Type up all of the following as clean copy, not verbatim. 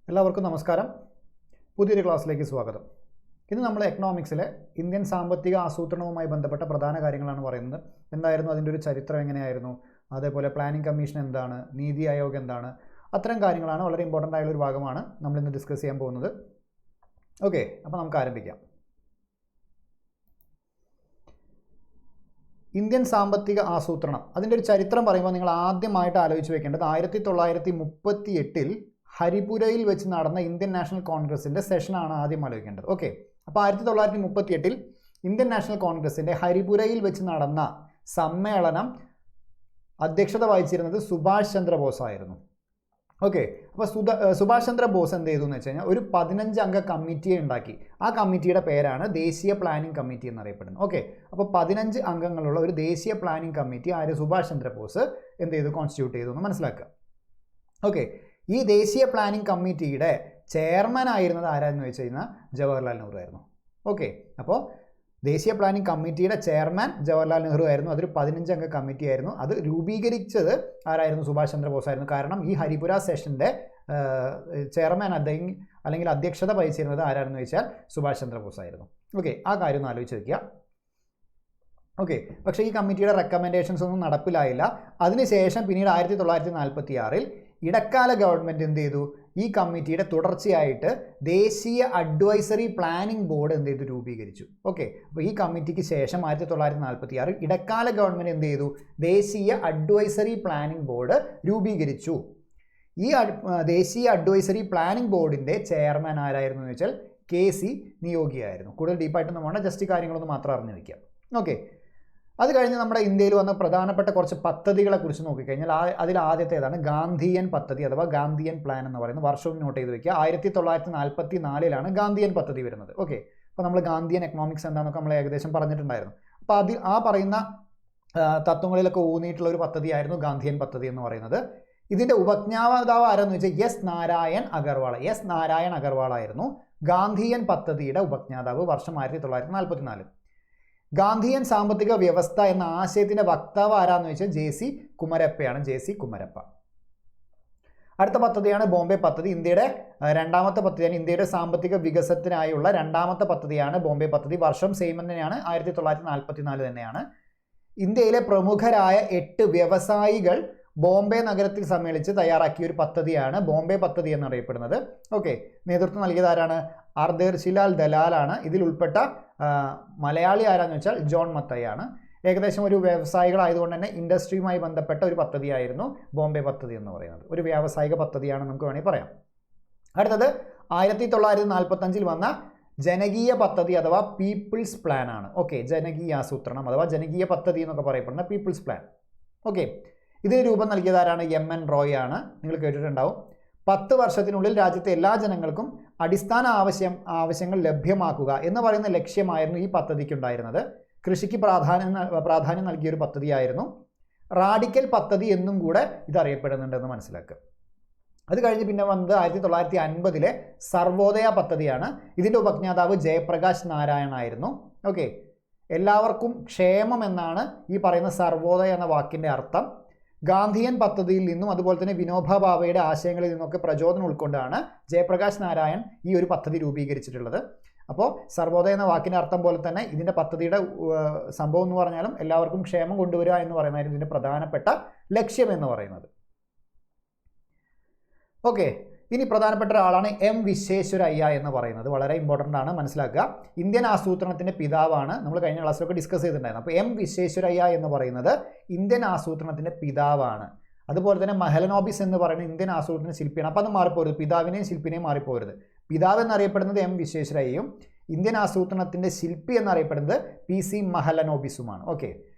എല്ലാവർക്കും നമസ്കാരം. പുതിയൊരു ക്ലാസ്സിലേക്ക് സ്വാഗതം. ഇന്ന് നമ്മൾ എക്കണോമിക്സിലെ ഇന്ത്യൻ സാമ്പത്തിക ആസൂത്രണവുമായി ബന്ധപ്പെട്ട പ്രധാന കാര്യങ്ങളാണ് പറയുന്നത്. എന്തായിരുന്നു അതിൻ്റെ ഒരു ചരിത്രം, എങ്ങനെയായിരുന്നു, അതേപോലെ പ്ലാനിംഗ് കമ്മീഷൻ എന്താണ്, നീതി ആയോഗ് എന്താണ്, അത്തരം കാര്യങ്ങളാണ് വളരെ ഇമ്പോർട്ടൻ്റ് ആയുള്ളൊരു ഭാഗമാണ് നമ്മളിന്ന് ഡിസ്കസ് ചെയ്യാൻ പോകുന്നത്. ഓക്കെ, അപ്പോൾ നമുക്ക് ആരംഭിക്കാം. ഇന്ത്യൻ സാമ്പത്തിക ആസൂത്രണം, അതിൻ്റെ ഒരു ചരിത്രം പറയുമ്പോൾ നിങ്ങൾ ആദ്യമായിട്ട് ആലോചിച്ച് വെക്കേണ്ടത് 1938 ഹരിപുരയിൽ വെച്ച് നടന്ന ഇന്ത്യൻ നാഷണൽ കോൺഗ്രസിൻ്റെ സെഷനാണ് ആദ്യം ആലോചിക്കേണ്ടത്. ഓക്കെ, അപ്പോൾ 1938 ഇന്ത്യൻ നാഷണൽ കോൺഗ്രസിൻ്റെ ഹരിപുരയിൽ വെച്ച് നടന്ന സമ്മേളനം അധ്യക്ഷത വഹിച്ചിരുന്നത് സുഭാഷ് ചന്ദ്രബോസ് ആയിരുന്നു. ഓക്കെ, അപ്പോൾ സുഭാഷ് ചന്ദ്രബോസ് എന്ത് ചെയ്തു എന്ന് വെച്ച് കഴിഞ്ഞാൽ ഒരു 15 അംഗ കമ്മിറ്റിയെ ഉണ്ടാക്കി. ആ കമ്മിറ്റിയുടെ പേരാണ് ദേശീയ പ്ലാനിംഗ് കമ്മിറ്റി എന്നറിയപ്പെടുന്നത്. ഓക്കെ, അപ്പോൾ 15 അംഗങ്ങളുള്ള ഒരു ദേശീയ പ്ലാനിംഗ് കമ്മിറ്റി സുഭാഷ് ചന്ദ്രബോസ് എന്ത് ചെയ്തു, കോൺസ്റ്റിറ്റ്യൂട്ട് ചെയ്തു എന്ന് മനസ്സിലാക്കുക. ഓക്കെ, ഈ ദേശീയ പ്ലാനിംഗ് കമ്മിറ്റിയുടെ ചെയർമാൻ ആയിരുന്നത് ആരാന്ന് വെച്ച് കഴിഞ്ഞാൽ ജവഹർലാൽ നെഹ്റു ആയിരുന്നു. ഓക്കെ, അപ്പോൾ ദേശീയ പ്ലാനിംഗ് കമ്മിറ്റിയുടെ ചെയർമാൻ ജവഹർലാൽ നെഹ്റു ആയിരുന്നു. അതൊരു 15 അംഗ കമ്മിറ്റി ആയിരുന്നു. അത് രൂപീകരിച്ചത് ആരായിരുന്നു? സുഭാഷ് ചന്ദ്രബോസ് ആയിരുന്നു. കാരണം ഈ ഹരിപുര സെഷൻ്റെ ചെയർമാൻ അല്ലെങ്കിൽ അധ്യക്ഷത വഹിച്ചിരുന്നത് ആരാണെന്ന് വെച്ചാൽ സുഭാഷ് ചന്ദ്രബോസ് ആയിരുന്നു. ഓക്കെ, ആ കാര്യം ഒന്ന് ആലോചിച്ച് വയ്ക്കുക. ഓക്കെ, പക്ഷേ ഈ കമ്മിറ്റിയുടെ റെക്കമെൻഡേഷൻസ് ഒന്നും നടപ്പിലായില്ല. അതിനുശേഷം പിന്നീട് 1946 ഇടക്കാല ഗവൺമെൻറ് എന്ത് ചെയ്തു, ഈ കമ്മിറ്റിയുടെ തുടർച്ചയായിട്ട് ദേശീയ അഡ്വൈസറി പ്ലാനിംഗ് ബോർഡ് എന്ത് ചെയ്തു, രൂപീകരിച്ചു. ഓക്കെ, അപ്പോൾ ഈ കമ്മിറ്റിക്ക് ശേഷം 1946 ഇടക്കാല ഗവൺമെൻറ് എന്ത് ചെയ്തു, ദേശീയ അഡ്വൈസറി പ്ലാനിംഗ് ബോർഡ് രൂപീകരിച്ചു. ഈ ദേശീയ അഡ്വൈസറി പ്ലാനിംഗ് ബോർഡിൻ്റെ ചെയർമാൻ ആരായിരുന്നു എന്ന് വെച്ചാൽ KC നിയോഗി ആയിരുന്നു. കൂടുതൽ ഡീപ്പായിട്ടൊന്നും വേണ്ട, ജസ്റ്റ് കാര്യങ്ങളൊന്നും മാത്രം അറിഞ്ഞു വയ്ക്കുക. ഓക്കെ, അത് കഴിഞ്ഞ് നമ്മുടെ ഇന്ത്യയിൽ വന്ന പ്രധാനപ്പെട്ട കുറച്ച് പദ്ധതികളെ കുറിച്ച് നോക്കിക്കഴിഞ്ഞാൽ അതിൽ ആദ്യത്തേതാണ് ഗാന്ധിയൻ പദ്ധതി അഥവാ ഗാന്ധിയൻ പ്ലാൻ എന്ന് പറയുന്നത്. വർഷവും നോട്ട് ചെയ്ത് വയ്ക്കുക. 1944 ഗാന്ധിയൻ പദ്ധതി വരുന്നത്. ഓക്കെ, അപ്പോൾ നമ്മൾ ഗാന്ധിയൻ എക്കണോമിക്സ് എന്താണെന്നൊക്കെ നമ്മൾ ഏകദേശം പറഞ്ഞിട്ടുണ്ടായിരുന്നു. അപ്പോൾ ആ പറയുന്ന തത്വങ്ങളിലൊക്കെ ഊന്നിയിട്ടുള്ള ഒരു പദ്ധതിയായിരുന്നു ഗാന്ധിയൻ പദ്ധതി എന്ന് പറയുന്നത്. ഇതിൻ്റെ ഉപജ്ഞാതാവ് ആരെന്ന് വെച്ചാൽ എസ് നാരായൺ അഗർവാൾ ആയിരുന്നു ഗാന്ധിയൻ പദ്ധതിയുടെ ഉപജ്ഞാതാവ്. വർഷം 1944. ഗാന്ധിയൻ സാമ്പത്തിക വ്യവസ്ഥ എന്ന ആശയത്തിൻ്റെ വക്താവ് ആരാന്ന് വെച്ചാൽ JC കുമരപ്പ. അടുത്ത പദ്ധതിയാണ് ബോംബെ പദ്ധതി. ഇന്ത്യയുടെ രണ്ടാമത്തെ പദ്ധതിയാണ്. ഇന്ത്യയുടെ സാമ്പത്തിക വികസനത്തിനായുള്ള രണ്ടാമത്തെ പദ്ധതിയാണ് ബോംബെ പദ്ധതി. വർഷം സെയിം തന്നെയാണ്, 1944 തന്നെയാണ്. ഇന്ത്യയിലെ പ്രമുഖരായ 8 വ്യവസായികൾ ബോംബെ നഗരത്തിൽ സമ്മേളിച്ച് തയ്യാറാക്കിയ ഒരു പദ്ധതിയാണ് ബോംബെ പദ്ധതി എന്നറിയപ്പെടുന്നത്. ഓക്കെ, നേതൃത്വം നൽകിയത് ആരാണ്? ആർദർശിലാൽ ദലാലാണ്. ഇതിൽ ഉൾപ്പെട്ട മലയാളി ആരാന്ന് വെച്ചാൽ ജോൺ മത്തയാണ്. ഏകദേശം ഒരു വ്യവസായികളായതുകൊണ്ട് തന്നെ ഇൻഡസ്ട്രിയുമായി ബന്ധപ്പെട്ട ഒരു പദ്ധതിയായിരുന്നു ബോംബെ പദ്ധതി എന്ന് പറയുന്നത്. ഒരു വ്യാവസായിക പദ്ധതിയാണ് നമുക്ക് വേണമെങ്കിൽ പറയാം. അടുത്തത് 1945 വന്ന ജനകീയ പദ്ധതി അഥവാ പീപ്പിൾസ് പ്ലാൻ ആണ്. ഓക്കെ, ജനകീയ ആസൂത്രണം അഥവാ ജനകീയ പദ്ധതി എന്നൊക്കെ പറയപ്പെടുന്ന പീപ്പിൾസ് പ്ലാൻ. ഓക്കെ, ഇതിന് രൂപം നൽകിയത് ആരാണ്? MN റോയ് ആണ്. നിങ്ങൾ കേട്ടിട്ടുണ്ടാവും. 10 വർഷത്തിനുള്ളിൽ രാജ്യത്തെ എല്ലാ ജനങ്ങൾക്കും അടിസ്ഥാന ആവശ്യങ്ങൾ ലഭ്യമാക്കുക എന്ന് പറയുന്ന ലക്ഷ്യമായിരുന്നു ഈ പദ്ധതിക്കുണ്ടായിരുന്നത്. കൃഷിക്ക് പ്രാധാന്യം നൽകിയൊരു പദ്ധതിയായിരുന്നു. റാഡിക്കൽ പദ്ധതി എന്നും കൂടെ ഇതറിയപ്പെടുന്നുണ്ടെന്ന് മനസ്സിലാക്കുക. അത് കഴിഞ്ഞ് പിന്നെ വന്നത് 1950 സർവോദയ പദ്ധതിയാണ്. ഇതിൻ്റെ ഉപജ്ഞാതാവ് ജയപ്രകാശ് നാരായൺ ആയിരുന്നു. ഓക്കെ, എല്ലാവർക്കും ക്ഷേമം എന്നാണ് ഈ പറയുന്ന സർവോദയ എന്ന വാക്കിൻ്റെ അർത്ഥം. ഗാന്ധിയൻ പദ്ധതിയിൽ നിന്നും അതുപോലെ തന്നെ വിനോബ ഭാവയുടെ ആശയങ്ങളിൽ നിന്നൊക്കെ പ്രചോദനം ഉൾക്കൊണ്ടാണ് ജയപ്രകാശ് നാരായൺ ഈ ഒരു പദ്ധതി രൂപീകരിച്ചിട്ടുള്ളത്. അപ്പോൾ സർവോദയ എന്ന വാക്കിൻ്റെ അർത്ഥം പോലെ തന്നെ ഇതിൻ്റെ പദ്ധതിയുടെ സംഭവം എന്ന് പറഞ്ഞാലും എല്ലാവർക്കും ക്ഷേമം കൊണ്ടുവരിക എന്ന് പറയുന്നതായിരുന്നു ഇതിൻ്റെ പ്രധാനപ്പെട്ട ലക്ഷ്യം എന്ന് പറയുന്നത്. ഓക്കെ, ഇനി പ്രധാനപ്പെട്ട ഒരാളാണ് M വിശ്വേശ്വരയ്യ എന്ന് പറയുന്നത്. വളരെ ഇമ്പോർട്ടൻ്റ് ആണ്, മനസ്സിലാക്കുക. ഇന്ത്യൻ ആസൂത്രണത്തിൻ്റെ പിതാവാണ്. നമ്മൾ കഴിഞ്ഞ ക്ലാസ്സിലൊക്കെ ഡിസ്കസ് ചെയ്തിട്ടുണ്ടായിരുന്നു. അപ്പോൾ M വിശ്വേശ്വരയ്യ എന്ന് പറയുന്നത് ഇന്ത്യൻ ആസൂത്രണത്തിൻ്റെ പിതാവാണ്. അതുപോലെ തന്നെ മഹലനോബിസ് എന്ന് പറയുന്ന ഇന്ത്യൻ ആസൂത്രണ ശില്പിയാണ്. അപ്പോൾ അത് മാറിപ്പോരുത്, പിതാവിനെയും ശില്പിനെയും മാറിപ്പോരുത്. പിതാവ് എന്നറിയപ്പെടുന്നത് M വിശ്വേശ്വരയ്യയും ഇന്ത്യൻ ആസൂത്രണത്തിൻ്റെ ശില്പി എന്നറിയപ്പെടുന്നത് PC മഹലനോബിസുമാണ്. ഓക്കെ,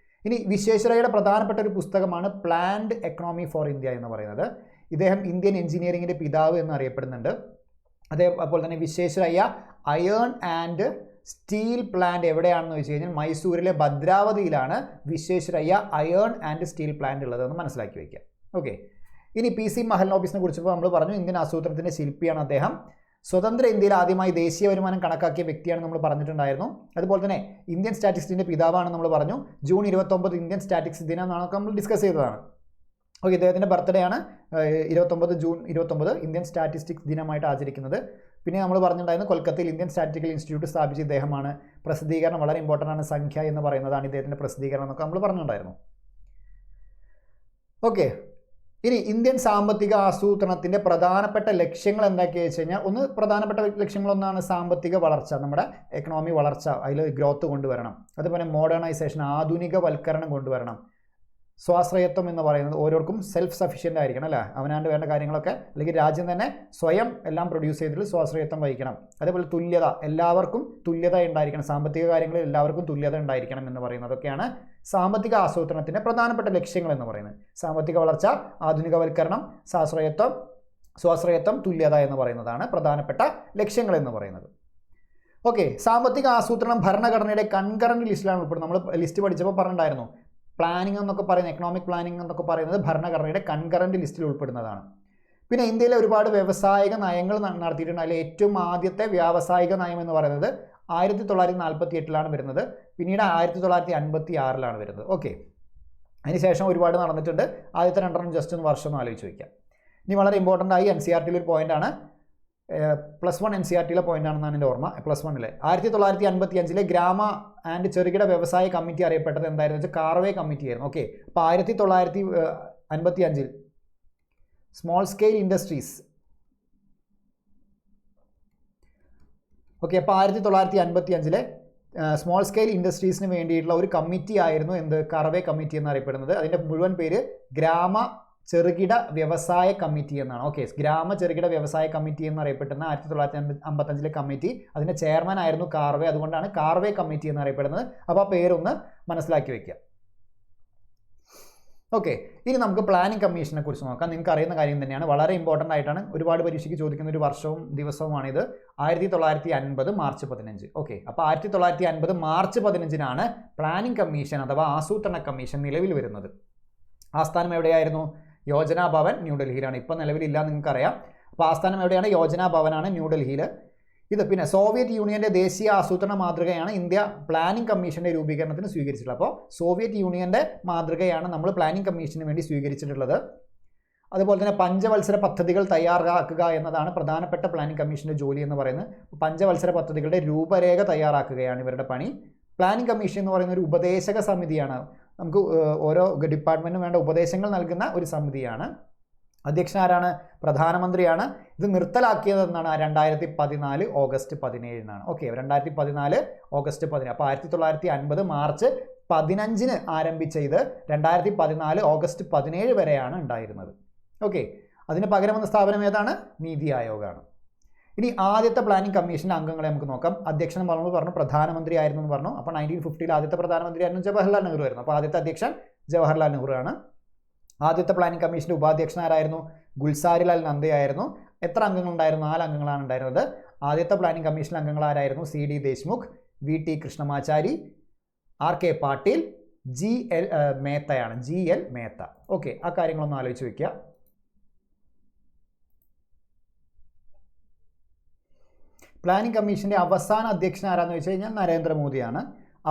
ഇനി വിശ്വേശ്വരയ്യയുടെ പ്രധാനപ്പെട്ട ഒരു പുസ്തകമാണ് പ്ലാൻഡ് എക്കണോമി ഫോർ ഇന്ത്യ എന്ന് പറയുന്നത്. ഇദ്ദേഹം ഇന്ത്യൻ എഞ്ചിനീയറിംഗിൻ്റെ പിതാവ് എന്നറിയപ്പെടുന്നുണ്ട്. അതേപോലെ തന്നെ Visvesvaraya iron and steel plant എവിടെയാണെന്ന് വെച്ച് കഴിഞ്ഞാൽ മൈസൂരിലെ ഭദ്രാവതിയിലാണ് Visvesvaraya iron and steel plant ഉള്ളതെന്ന് മനസ്സിലാക്കി വയ്ക്കുക. ഓക്കെ, ഇനി PC മഹലനോബിസിനെ കുറിച്ചപ്പോൾ നമ്മൾ പറഞ്ഞു ഇന്ത്യൻ ആസൂത്രണത്തിൻ്റെ ശില്പിയാണ് അദ്ദേഹം. സ്വതന്ത്ര ഇന്ത്യയിൽ ആദ്യമായി ദേശീയ വരുമാനം കണക്കാക്കിയ വ്യക്തിയാണ് നമ്മൾ പറഞ്ഞിട്ടുണ്ടായിരുന്നു. അതുപോലെ തന്നെ ഇന്ത്യൻ സ്റ്റാറ്റിസ്റ്റിക്സിൻ്റെ പിതാവാണ് നമ്മൾ പറഞ്ഞു. ജൂൺ 29 ഇന്ത്യൻ സ്റ്റാറ്റിസ്റ്റിക്സ് ദിനം നമ്മൾ ഡിസ്കസ് ചെയ്തതാണ്. ഓക്കെ, ഇദ്ദേഹത്തിൻ്റെ ബർത്ത്ഡേ ആണ് 29 ജൂൺ 29 ഇന്ത്യൻ സ്റ്റാറ്റിസ്റ്റിക്സ് ദിനമായിട്ട് ആചരിക്കുന്നത്. പിന്നെ നമ്മൾ പറഞ്ഞിട്ടുണ്ടായിരുന്നു കൊൽക്കത്തയിൽ ഇന്ത്യൻ സ്റ്റാറ്റിസ്റ്റിക്കൽ ഇൻസ്റ്റിറ്റ്യൂട്ട് സ്ഥാപിച്ച ഇദ്ദേഹമാണ്. പ്രസിദ്ധീകരണം വളരെ ഇമ്പോർട്ടൻ്റ് ആണ്, സംഖ്യ എന്ന് പറയുന്നതാണ് ഇദ്ദേഹത്തിൻ്റെ പ്രസിദ്ധീകരണം എന്നൊക്കെ നമ്മൾ പറഞ്ഞിട്ടുണ്ടായിരുന്നു. ഓക്കെ, ഇനി ഇന്ത്യൻ സാമ്പത്തിക ആസൂത്രണത്തിൻ്റെ പ്രധാനപ്പെട്ട ലക്ഷ്യങ്ങൾ എന്തൊക്കെയാണെന്ന് വെച്ച് കഴിഞ്ഞാൽ, ഒന്ന് പ്രധാനപ്പെട്ട ലക്ഷ്യങ്ങളൊന്നാണ് സാമ്പത്തിക വളർച്ച, നമ്മുടെ എക്കണോമി വളർച്ച, അതിൽ ഗ്രോത്ത് കൊണ്ടുവരണം. അതുപോലെ മോഡേണൈസേഷൻ, ആധുനികവൽക്കരണം കൊണ്ടുവരണം. സ്വാശ്രയത്വം എന്ന് പറയുന്നത് ഓരോർക്കും സെൽഫ് സഫിഷ്യൻ്റ് ആയിരിക്കണം അല്ലേ, അവനാണ്ട് വേണ്ട കാര്യങ്ങളൊക്കെ, അല്ലെങ്കിൽ രാജ്യം തന്നെ സ്വയം എല്ലാം പ്രൊഡ്യൂസ് ചെയ്തിട്ട് സ്വാശ്രയത്വം വഹിക്കണം. അതേപോലെ തുല്യത, എല്ലാവർക്കും തുല്യത ഉണ്ടായിരിക്കണം, സാമ്പത്തിക കാര്യങ്ങളിൽ എല്ലാവർക്കും തുല്യത ഉണ്ടായിരിക്കണം എന്ന് പറയുന്നതൊക്കെയാണ് സാമ്പത്തിക ആസൂത്രണത്തിൻ്റെ പ്രധാനപ്പെട്ട ലക്ഷ്യങ്ങൾ എന്ന് പറയുന്നത്. സാമ്പത്തിക വളർച്ച, ആധുനികവൽക്കരണം, സ്വാശ്രയത്വം, തുല്യത എന്ന് പറയുന്നതാണ് പ്രധാനപ്പെട്ട ലക്ഷ്യങ്ങൾ എന്ന് പറയുന്നത്. ഓക്കെ, സാമ്പത്തിക ആസൂത്രണം ഭരണഘടനയുടെ കൺകറന്റ് ലിസ്റ്റിലാണ് ഉൾപ്പെടുന്നത്. നമ്മൾ ലിസ്റ്റ് പഠിച്ചപ്പോൾ പറഞ്ഞിട്ടുണ്ടായിരുന്നു, പ്ലാനിംഗ് എന്നൊക്കെ പറയുന്നത്, എക്കണോമിക് പ്ലാനിംഗ് എന്നൊക്കെ പറയുന്നത് ഭരണഘടനയുടെ കൺകറന്റ് ലിസ്റ്റിൽ ഉൾപ്പെടുന്നതാണ്. പിന്നെ ഇന്ത്യയിലെ ഒരുപാട് വ്യാവസായിക നയങ്ങൾ നടത്തിയിട്ടുണ്ട്. അതിൽ ഏറ്റവും ആദ്യത്തെ വ്യാവസായിക നയം എന്ന് പറയുന്നത് 1948 വരുന്നത്. പിന്നീട് 1956 വരുന്നത്. ഓക്കെ, അതിനുശേഷം ഒരുപാട് നടന്നിട്ടുണ്ട്. ആദ്യത്തെ രണ്ടെണ്ണം ജസ്റ്റ് ഒന്ന് വർഷം ഒന്ന് ആലോചിച്ച് വയ്ക്കാം. ഇനി വളരെ ഇമ്പോർട്ടൻ്റ് ആയി NCERT ഒരു പോയിൻ്റാണ്, +1 NCERT പോയിന്റ് ആണെന്നാണ് എൻ്റെ ഓർമ്മ. +1 1955 ഗ്രാമ ആൻഡ് ചെറുകിട വ്യവസായ കമ്മിറ്റി അറിയപ്പെട്ടത് എന്തായിരുന്നു വെച്ചാൽ കാർവേ കമ്മിറ്റി ആയിരുന്നു. ഓക്കെ, അപ്പോൾ 1955 സ്മോൾ സ്കെയിൽ ഇൻഡസ്ട്രീസ്. ഓക്കെ, അപ്പോൾ 1955 സ്മോൾ സ്കെയിൽ ഇൻഡസ്ട്രീസിന് വേണ്ടിയിട്ടുള്ള ഒരു കമ്മിറ്റി ആയിരുന്നു എന്ത്, കാർവേ കമ്മിറ്റി എന്നറിയപ്പെടുന്നത്. അതിൻ്റെ മുഴുവൻ പേര് ഗ്രാമ ചെറുകിട വ്യവസായ കമ്മിറ്റി എന്നാണ്. ഓക്കെ, ഗ്രാമ ചെറുകിട വ്യവസായ കമ്മിറ്റി എന്നറിയപ്പെടുന്ന 1955 കമ്മിറ്റി, അതിൻ്റെ ചെയർമാൻ ആയിരുന്നു കാർവേ, അതുകൊണ്ടാണ് കാർവേ കമ്മിറ്റി എന്നറിയപ്പെടുന്നത്. അപ്പോൾ ആ പേരൊന്ന് മനസ്സിലാക്കി വയ്ക്കുക. ഓക്കെ, ഇനി നമുക്ക് പ്ലാനിംഗ് കമ്മീഷനെ കുറിച്ച് നോക്കാം. നിങ്ങൾക്ക് അറിയുന്ന കാര്യം തന്നെയാണ്, വളരെ ഇമ്പോർട്ടൻ്റ് ആയിട്ടാണ്, ഒരുപാട് പരീക്ഷയ്ക്ക് ചോദിക്കുന്ന ഒരു വർഷവും ദിവസവുമാണിത്. 1950 മാർച്ച് 15. ഓക്കെ, അപ്പോൾ 1950 മാർച്ച് 15 പ്ലാനിംഗ് കമ്മീഷൻ അഥവാ ആസൂത്രണ കമ്മീഷൻ നിലവിൽ വരുന്നത്. ആസ്ഥാനം എവിടെയായിരുന്നു? യോജന ഭവൻ, ന്യൂഡൽഹിയിലാണ്. ഇപ്പോൾ നിലവിലില്ല, നിങ്ങൾക്കറിയാം. അപ്പോൾ ആസ്ഥാനം എവിടെയാണ്? യോജന ഭവനാണ്, ന്യൂഡൽഹിയിൽ. ഇത് പിന്നെ സോവിയറ്റ് യൂണിയൻ്റെ ദേശീയ ആസൂത്രണ മാതൃകയാണ് ഇന്ത്യ പ്ലാനിംഗ് കമ്മീഷൻ്റെ രൂപീകരണത്തിന് സ്വീകരിച്ചിട്ടുള്ളത്. അപ്പോൾ സോവിയറ്റ് യൂണിയൻ്റെ മാതൃകയാണ് നമ്മൾ പ്ലാനിംഗ് കമ്മീഷന് വേണ്ടി സ്വീകരിച്ചിട്ടുള്ളത്. അതുപോലെ തന്നെ പഞ്ചവത്സര പദ്ധതികൾ തയ്യാറാക്കുക എന്നതാണ് പ്രധാനപ്പെട്ട പ്ലാനിംഗ് കമ്മീഷൻ്റെ ജോലി എന്ന് പറയുന്നത്. പഞ്ചവത്സര പദ്ധതികളുടെ രൂപരേഖ തയ്യാറാക്കുകയാണ് ഇവരുടെ പണി. പ്ലാനിംഗ് കമ്മീഷൻ എന്ന് പറയുന്ന ഒരു ഉപദേശക സമിതിയാണ്, നമുക്ക് ഓരോ ഡിപ്പാർട്ട്മെൻറ്റിനും വേണ്ട ഉപദേശങ്ങൾ നൽകുന്ന ഒരു സമിതിയാണ്. അധ്യക്ഷൻ ആരാണ്? പ്രധാനമന്ത്രിയാണ്. ഇത് നിർത്തലാക്കിയത് എന്നാണ് 2014 ഓഗസ്റ്റ് 17. Okay, 2014 August 17. അപ്പോൾ 1950 മാർച്ച് 15 ആരംഭിച്ച ഇത് 2014 ഓഗസ്റ്റ് 17 വരെയാണ് ഉണ്ടായിരുന്നത്. ഓക്കെ, അതിന് പകരം വന്ന സ്ഥാപനം ഏതാണ്? നീതി ആയോഗാണ്. ഇനി ആദ്യത്തെ പ്ലാനിംഗ് കമ്മീഷൻ്റെ അംഗങ്ങളെ നമുക്ക് നോക്കാം. അധ്യക്ഷൻ പറഞ്ഞു പ്രധാനമന്ത്രി ആയിരുന്നു എന്ന് പറഞ്ഞു. അപ്പോൾ 1950 ആദ്യത്തെ പ്രധാനമന്ത്രി ആയിരുന്നു ജവഹർലാൽ നെഹ്റു ആയിരുന്നു. അപ്പോൾ ആദ്യത്തെ അധ്യക്ഷൻ ജവഹർലാൽ നെഹ്റു ആണ്. ആദ്യത്തെ പ്ലാനിംഗ് കമ്മീഷൻ്റെ ഉപാധ്യക്ഷനാരായിരുന്നു? ഗുൽസാരിലാൽ നന്ദയായിരുന്നു. എത്ര അംഗങ്ങളുണ്ടായിരുന്നു? 4 അംഗങ്ങളാണ് ഉണ്ടായിരുന്നത്. ആദ്യത്തെ പ്ലാനിംഗ് കമ്മീഷൻ അംഗങ്ങൾ ആരായിരുന്നു? CD Deshmukh, VT Krishnamachari, RK Patil, GL Mehta. Okay, ആ കാര്യങ്ങളൊന്ന് ആലോചിച്ച് വയ്ക്കുക. പ്ലാനിംഗ് കമ്മീഷൻ്റെ അവസാന അധ്യക്ഷൻ ആരാന്ന് വെച്ച് കഴിഞ്ഞാൽ നരേന്ദ്രമോദിയാണ്.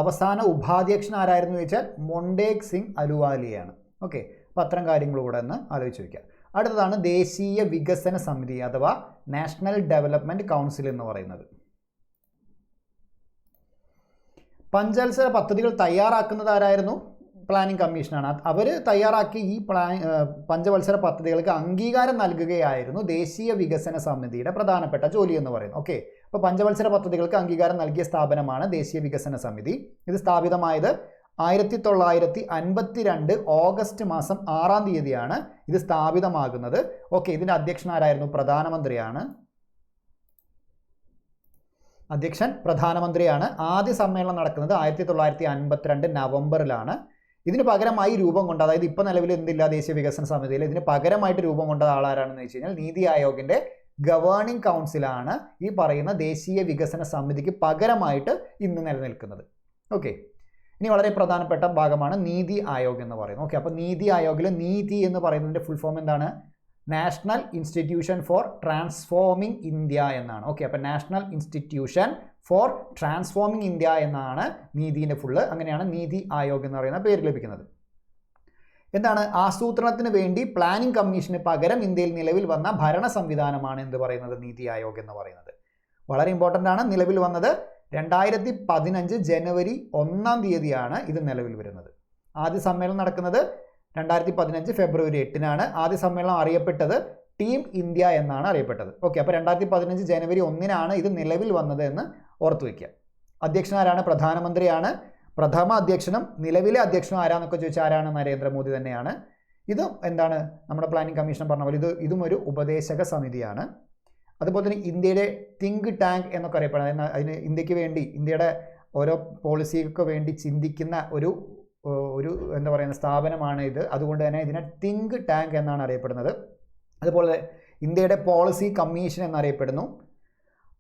അവസാന ഉപാധ്യക്ഷൻ ആരായിരുന്നു ചോദിച്ചാൽ മൊണ്ടേക് സിംഗ് അലുവാലിയാണ്. ഓക്കെ, അപ്പോൾ അത്തരം കാര്യങ്ങൾ കൂടെ ഒന്ന് ആലോചിച്ച് വയ്ക്കുക. അടുത്തതാണ് ദേശീയ വികസന സമിതി അഥവാ നാഷണൽ ഡെവലപ്മെൻറ്റ് കൗൺസിൽ എന്ന് പറയുന്നത്. പഞ്ചവത്സര പദ്ധതികൾ തയ്യാറാക്കുന്നത് ആരായിരുന്നു? പ്ലാനിംഗ് കമ്മീഷനാണ്. അവർ തയ്യാറാക്കി ഈ പഞ്ചവത്സര പദ്ധതികൾക്ക് അംഗീകാരം നൽകുകയായിരുന്നു ദേശീയ വികസന സമിതിയുടെ പ്രധാനപ്പെട്ട ജോലി എന്ന് പറയുന്നത്. ഓക്കെ, അപ്പോൾ പഞ്ചവത്സര പദ്ധതികൾക്ക് അംഗീകാരം നൽകിയ സ്ഥാപനമാണ് ദേശീയ വികസന സമിതി. ഇത് സ്ഥാപിതമായത് 1952 ഓഗസ്റ്റ് മാസം 6 ഇത് സ്ഥാപിതമാകുന്നത്. ഓക്കെ, ഇതിൻ്റെ അധ്യക്ഷനാരായിരുന്നു? പ്രധാനമന്ത്രിയാണ്. അധ്യക്ഷൻ പ്രധാനമന്ത്രിയാണ്. ആദ്യ സമ്മേളനം നടക്കുന്നത് 1952 നവംബറിലാണ്. ഇതിന് പകരമായി രൂപം കൊണ്ട, അതായത് ഇപ്പോൾ നിലവിൽ എന്തില്ല ദേശീയ വികസന സമിതിയിൽ, ഇതിന് പകരമായിട്ട് രൂപം കൊണ്ട ആളാരാണെന്ന് വെച്ച് കഴിഞ്ഞാൽ നീതി ആയോഗിൻ്റെ ഗവേണിംഗ് കൗൺസിലാണ് ഈ പറയുന്ന ദേശീയ വികസന സമിതിക്ക് പകരമായിട്ട് ഇന്ന് നിലനിൽക്കുന്നത്. ഓക്കെ, ഇനി വളരെ പ്രധാനപ്പെട്ട ഭാഗമാണ് നീതി ആയോഗ് എന്ന് പറയുന്നത്. ഓക്കെ, അപ്പോൾ നീതി ആയോഗിൽ നീതി എന്ന് പറയുന്നതിൻ്റെ ഫുൾ ഫോം എന്താണ്? National institution for transforming India എന്നാണ്. ഓക്കെ, അപ്പോൾ national institution for transforming India എന്നാണ് നീതിൻ്റെ ഫുള്ള്. അങ്ങനെയാണ് നീതി ആയോഗ് എന്ന് പറയുന്ന പേര് ലഭിക്കുന്നത്. എന്താണ് ആസൂത്രണത്തിന് വേണ്ടി പ്ലാനിംഗ് കമ്മീഷന് പകരം ഇന്ത്യയിൽ നിലവിൽ വന്ന ഭരണ സംവിധാനമാണ് എന്ത് പറയുന്നത് നീതി ആയോഗ് എന്ന് പറയുന്നത്. വളരെ ഇമ്പോർട്ടൻ്റ് ആണ്. നിലവിൽ വന്നത് 2015 ജനുവരി 1-ാം തീയതിയാണ് ഇത് നിലവിൽ വരുന്നത്. ആദ്യ സമ്മേളനം നടക്കുന്നത് 2015 ഫെബ്രുവരി 8-നാണ്. ആദ്യ സമ്മേളനം അറിയപ്പെട്ടത് ടീം ഇന്ത്യ എന്നാണ് അറിയപ്പെട്ടത്. ഓക്കെ, അപ്പോൾ 2015 ജനുവരി 1-നാണ് ഇത് നിലവിൽ വന്നത് എന്ന് ഓർത്തു വയ്ക്കുക. അധ്യക്ഷനാരാണ്? പ്രധാനമന്ത്രിയാണ്. പ്രഥമ അധ്യക്ഷനും നിലവിലെ അധ്യക്ഷനും ആരാന്നൊക്കെ ചോദിച്ചാൽ ആരാണ്? നരേന്ദ്രമോദി തന്നെയാണ്. ഇതും എന്താണ് നമ്മുടെ പ്ലാനിംഗ് കമ്മീഷൻ പറഞ്ഞ പോലെ ഇതും ഒരു ഉപദേശക സമിതിയാണ്. അതുപോലെ തന്നെ ഇന്ത്യയുടെ തിങ്ക് ടാങ്ക് എന്നൊക്കെ അറിയപ്പെടുന്നത്, അതിന് ഇന്ത്യക്ക് വേണ്ടി ഇന്ത്യയുടെ ഓരോ പോളിസിക്ക് വേണ്ടി ചിന്തിക്കുന്ന ഒരു എന്താ പറയുന്ന സ്ഥാപനമാണ് ഇത്. അതുകൊണ്ട് തന്നെ ഇതിനെ തിങ്ക് ടാങ്ക് എന്നാണ് അറിയപ്പെടുന്നത്. അതുപോലെ ഇന്ത്യയുടെ പോളിസി കമ്മീഷൻ എന്നറിയപ്പെടുന്നു.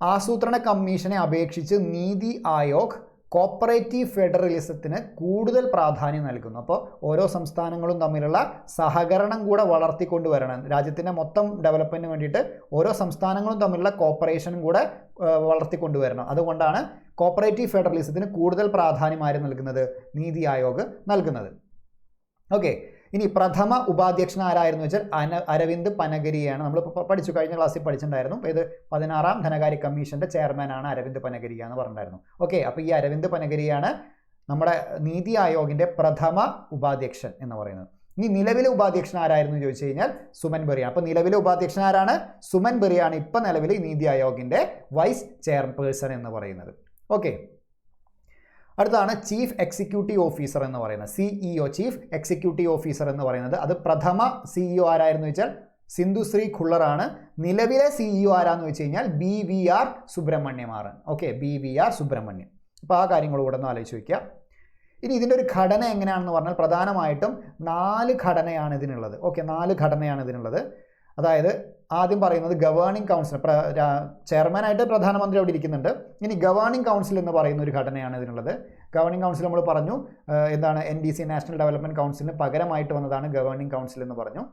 ആസൂത്രണ കമ്മീഷനെ അപേക്ഷിച്ച് നീതി ആയോഗ് കോപ്പറേറ്റീവ് ഫെഡറലിസത്തിന് കൂടുതൽ പ്രാധാന്യം നൽകുന്നു. അപ്പോൾ ഓരോ സംസ്ഥാനങ്ങളും തമ്മിലുള്ള സഹകരണം കൂടെ വളർത്തിക്കൊണ്ടുവരണം. രാജ്യത്തിൻ്റെ മൊത്തം ഡെവലപ്മെൻറ്റിന് വേണ്ടിയിട്ട് ഓരോ സംസ്ഥാനങ്ങളും തമ്മിലുള്ള കോപ്പറേഷനും കൂടെ വളർത്തിക്കൊണ്ടുവരണം. അതുകൊണ്ടാണ് കോപ്പറേറ്റീവ് ഫെഡറലിസത്തിന് കൂടുതൽ പ്രാധാന്യം ആര് നൽകുന്നത്? നീതി ആയോഗ് നൽകുന്നത്. ഓക്കെ, ഇനി പ്രഥമ ഉപാധ്യക്ഷൻ ആരായിരുന്നു വെച്ചാൽ അരവിന്ദ് പനഗരിയാണ്. നമ്മൾ പഠിച്ചു, കഴിഞ്ഞ ക്ലാസ്സിൽ പഠിച്ചിട്ടുണ്ടായിരുന്നു. ഇത് 16-ാം ധനകാര്യ കമ്മീഷൻ്റെ ചെയർമാനാണ് അരവിന്ദ് പനഗരിയ എന്ന് പറഞ്ഞിട്ടുണ്ടായിരുന്നു. ഓക്കെ, അപ്പോൾ ഈ അരവിന്ദ് പനഗരിയാണ് നമ്മുടെ നീതി ആയോഗിൻ്റെ പ്രഥമ ഉപാധ്യക്ഷൻ എന്ന് പറയുന്നത്. ഇനി നിലവിലെ ഉപാധ്യക്ഷൻ ആരായിരുന്നു ചോദിച്ചു കഴിഞ്ഞാൽ സുമൻ ബെറിയാണ്. അപ്പോൾ നിലവിലെ ഉപാധ്യക്ഷൻ ആരാണ്? സുമൻ ബെറിയാണ് ഇപ്പം നിലവിൽ നീതി ആയോഗിൻ്റെ വൈസ് ചെയർപേഴ്സൺ എന്ന് പറയുന്നത്. ഓക്കെ, അടുത്താണ് ചീഫ് എക്സിക്യൂട്ടീവ് ഓഫീസർ എന്ന് പറയുന്നത്, CEO, ചീഫ് എക്സിക്യൂട്ടീവ് ഓഫീസർ എന്ന് പറയുന്നത്. അത് പ്രഥമ CEO ആരായിരുന്നു വെച്ചാൽ സിന്ധുശ്രീ ഖുള്ളറാണ്. നിലവിലെ CEO ആരാന്ന് വെച്ച് കഴിഞ്ഞാൽ BVR സുബ്രഹ്മണ്യമാണ്. Okay, BVR Subrahmanyam. അപ്പോൾ ആ കാര്യങ്ങൾ കൂടെ ഒന്ന് ആലോചിച്ച് വയ്ക്കുക. ഇനി ഇതിൻ്റെ ഒരു ഘടന എങ്ങനെയാണെന്ന് പറഞ്ഞാൽ പ്രധാനമായിട്ടും 4 ഘടനയാണ് ഇതിനുള്ളത്. ഓക്കെ, 4 ഘടനയാണ് ഇതിനുള്ളത്. അതായത് ആദ്യം പറയുന്നത് ഗവേണിംഗ് കൗൺസിൽ, ചെയർമാനായിട്ട് പ്രധാനമന്ത്രി അവിടെ ഇരിക്കുന്നുണ്ട്. ഇനി ഗവേണിംഗ് കൗൺസിൽ എന്ന് പറയുന്ന ഒരു ഘടനയാണ് ഇതിനുള്ളത്. ഗവേണിംഗ് കൗൺസിൽ നമ്മൾ പറഞ്ഞു എന്താണ്, NDC നാഷണൽ ഡെവലപ്മെൻറ്റ് കൗൺസിലിന് പകരമായിട്ട് വന്നതാണ് ഗവേണിംഗ് കൗൺസിൽ എന്ന് പറഞ്ഞു.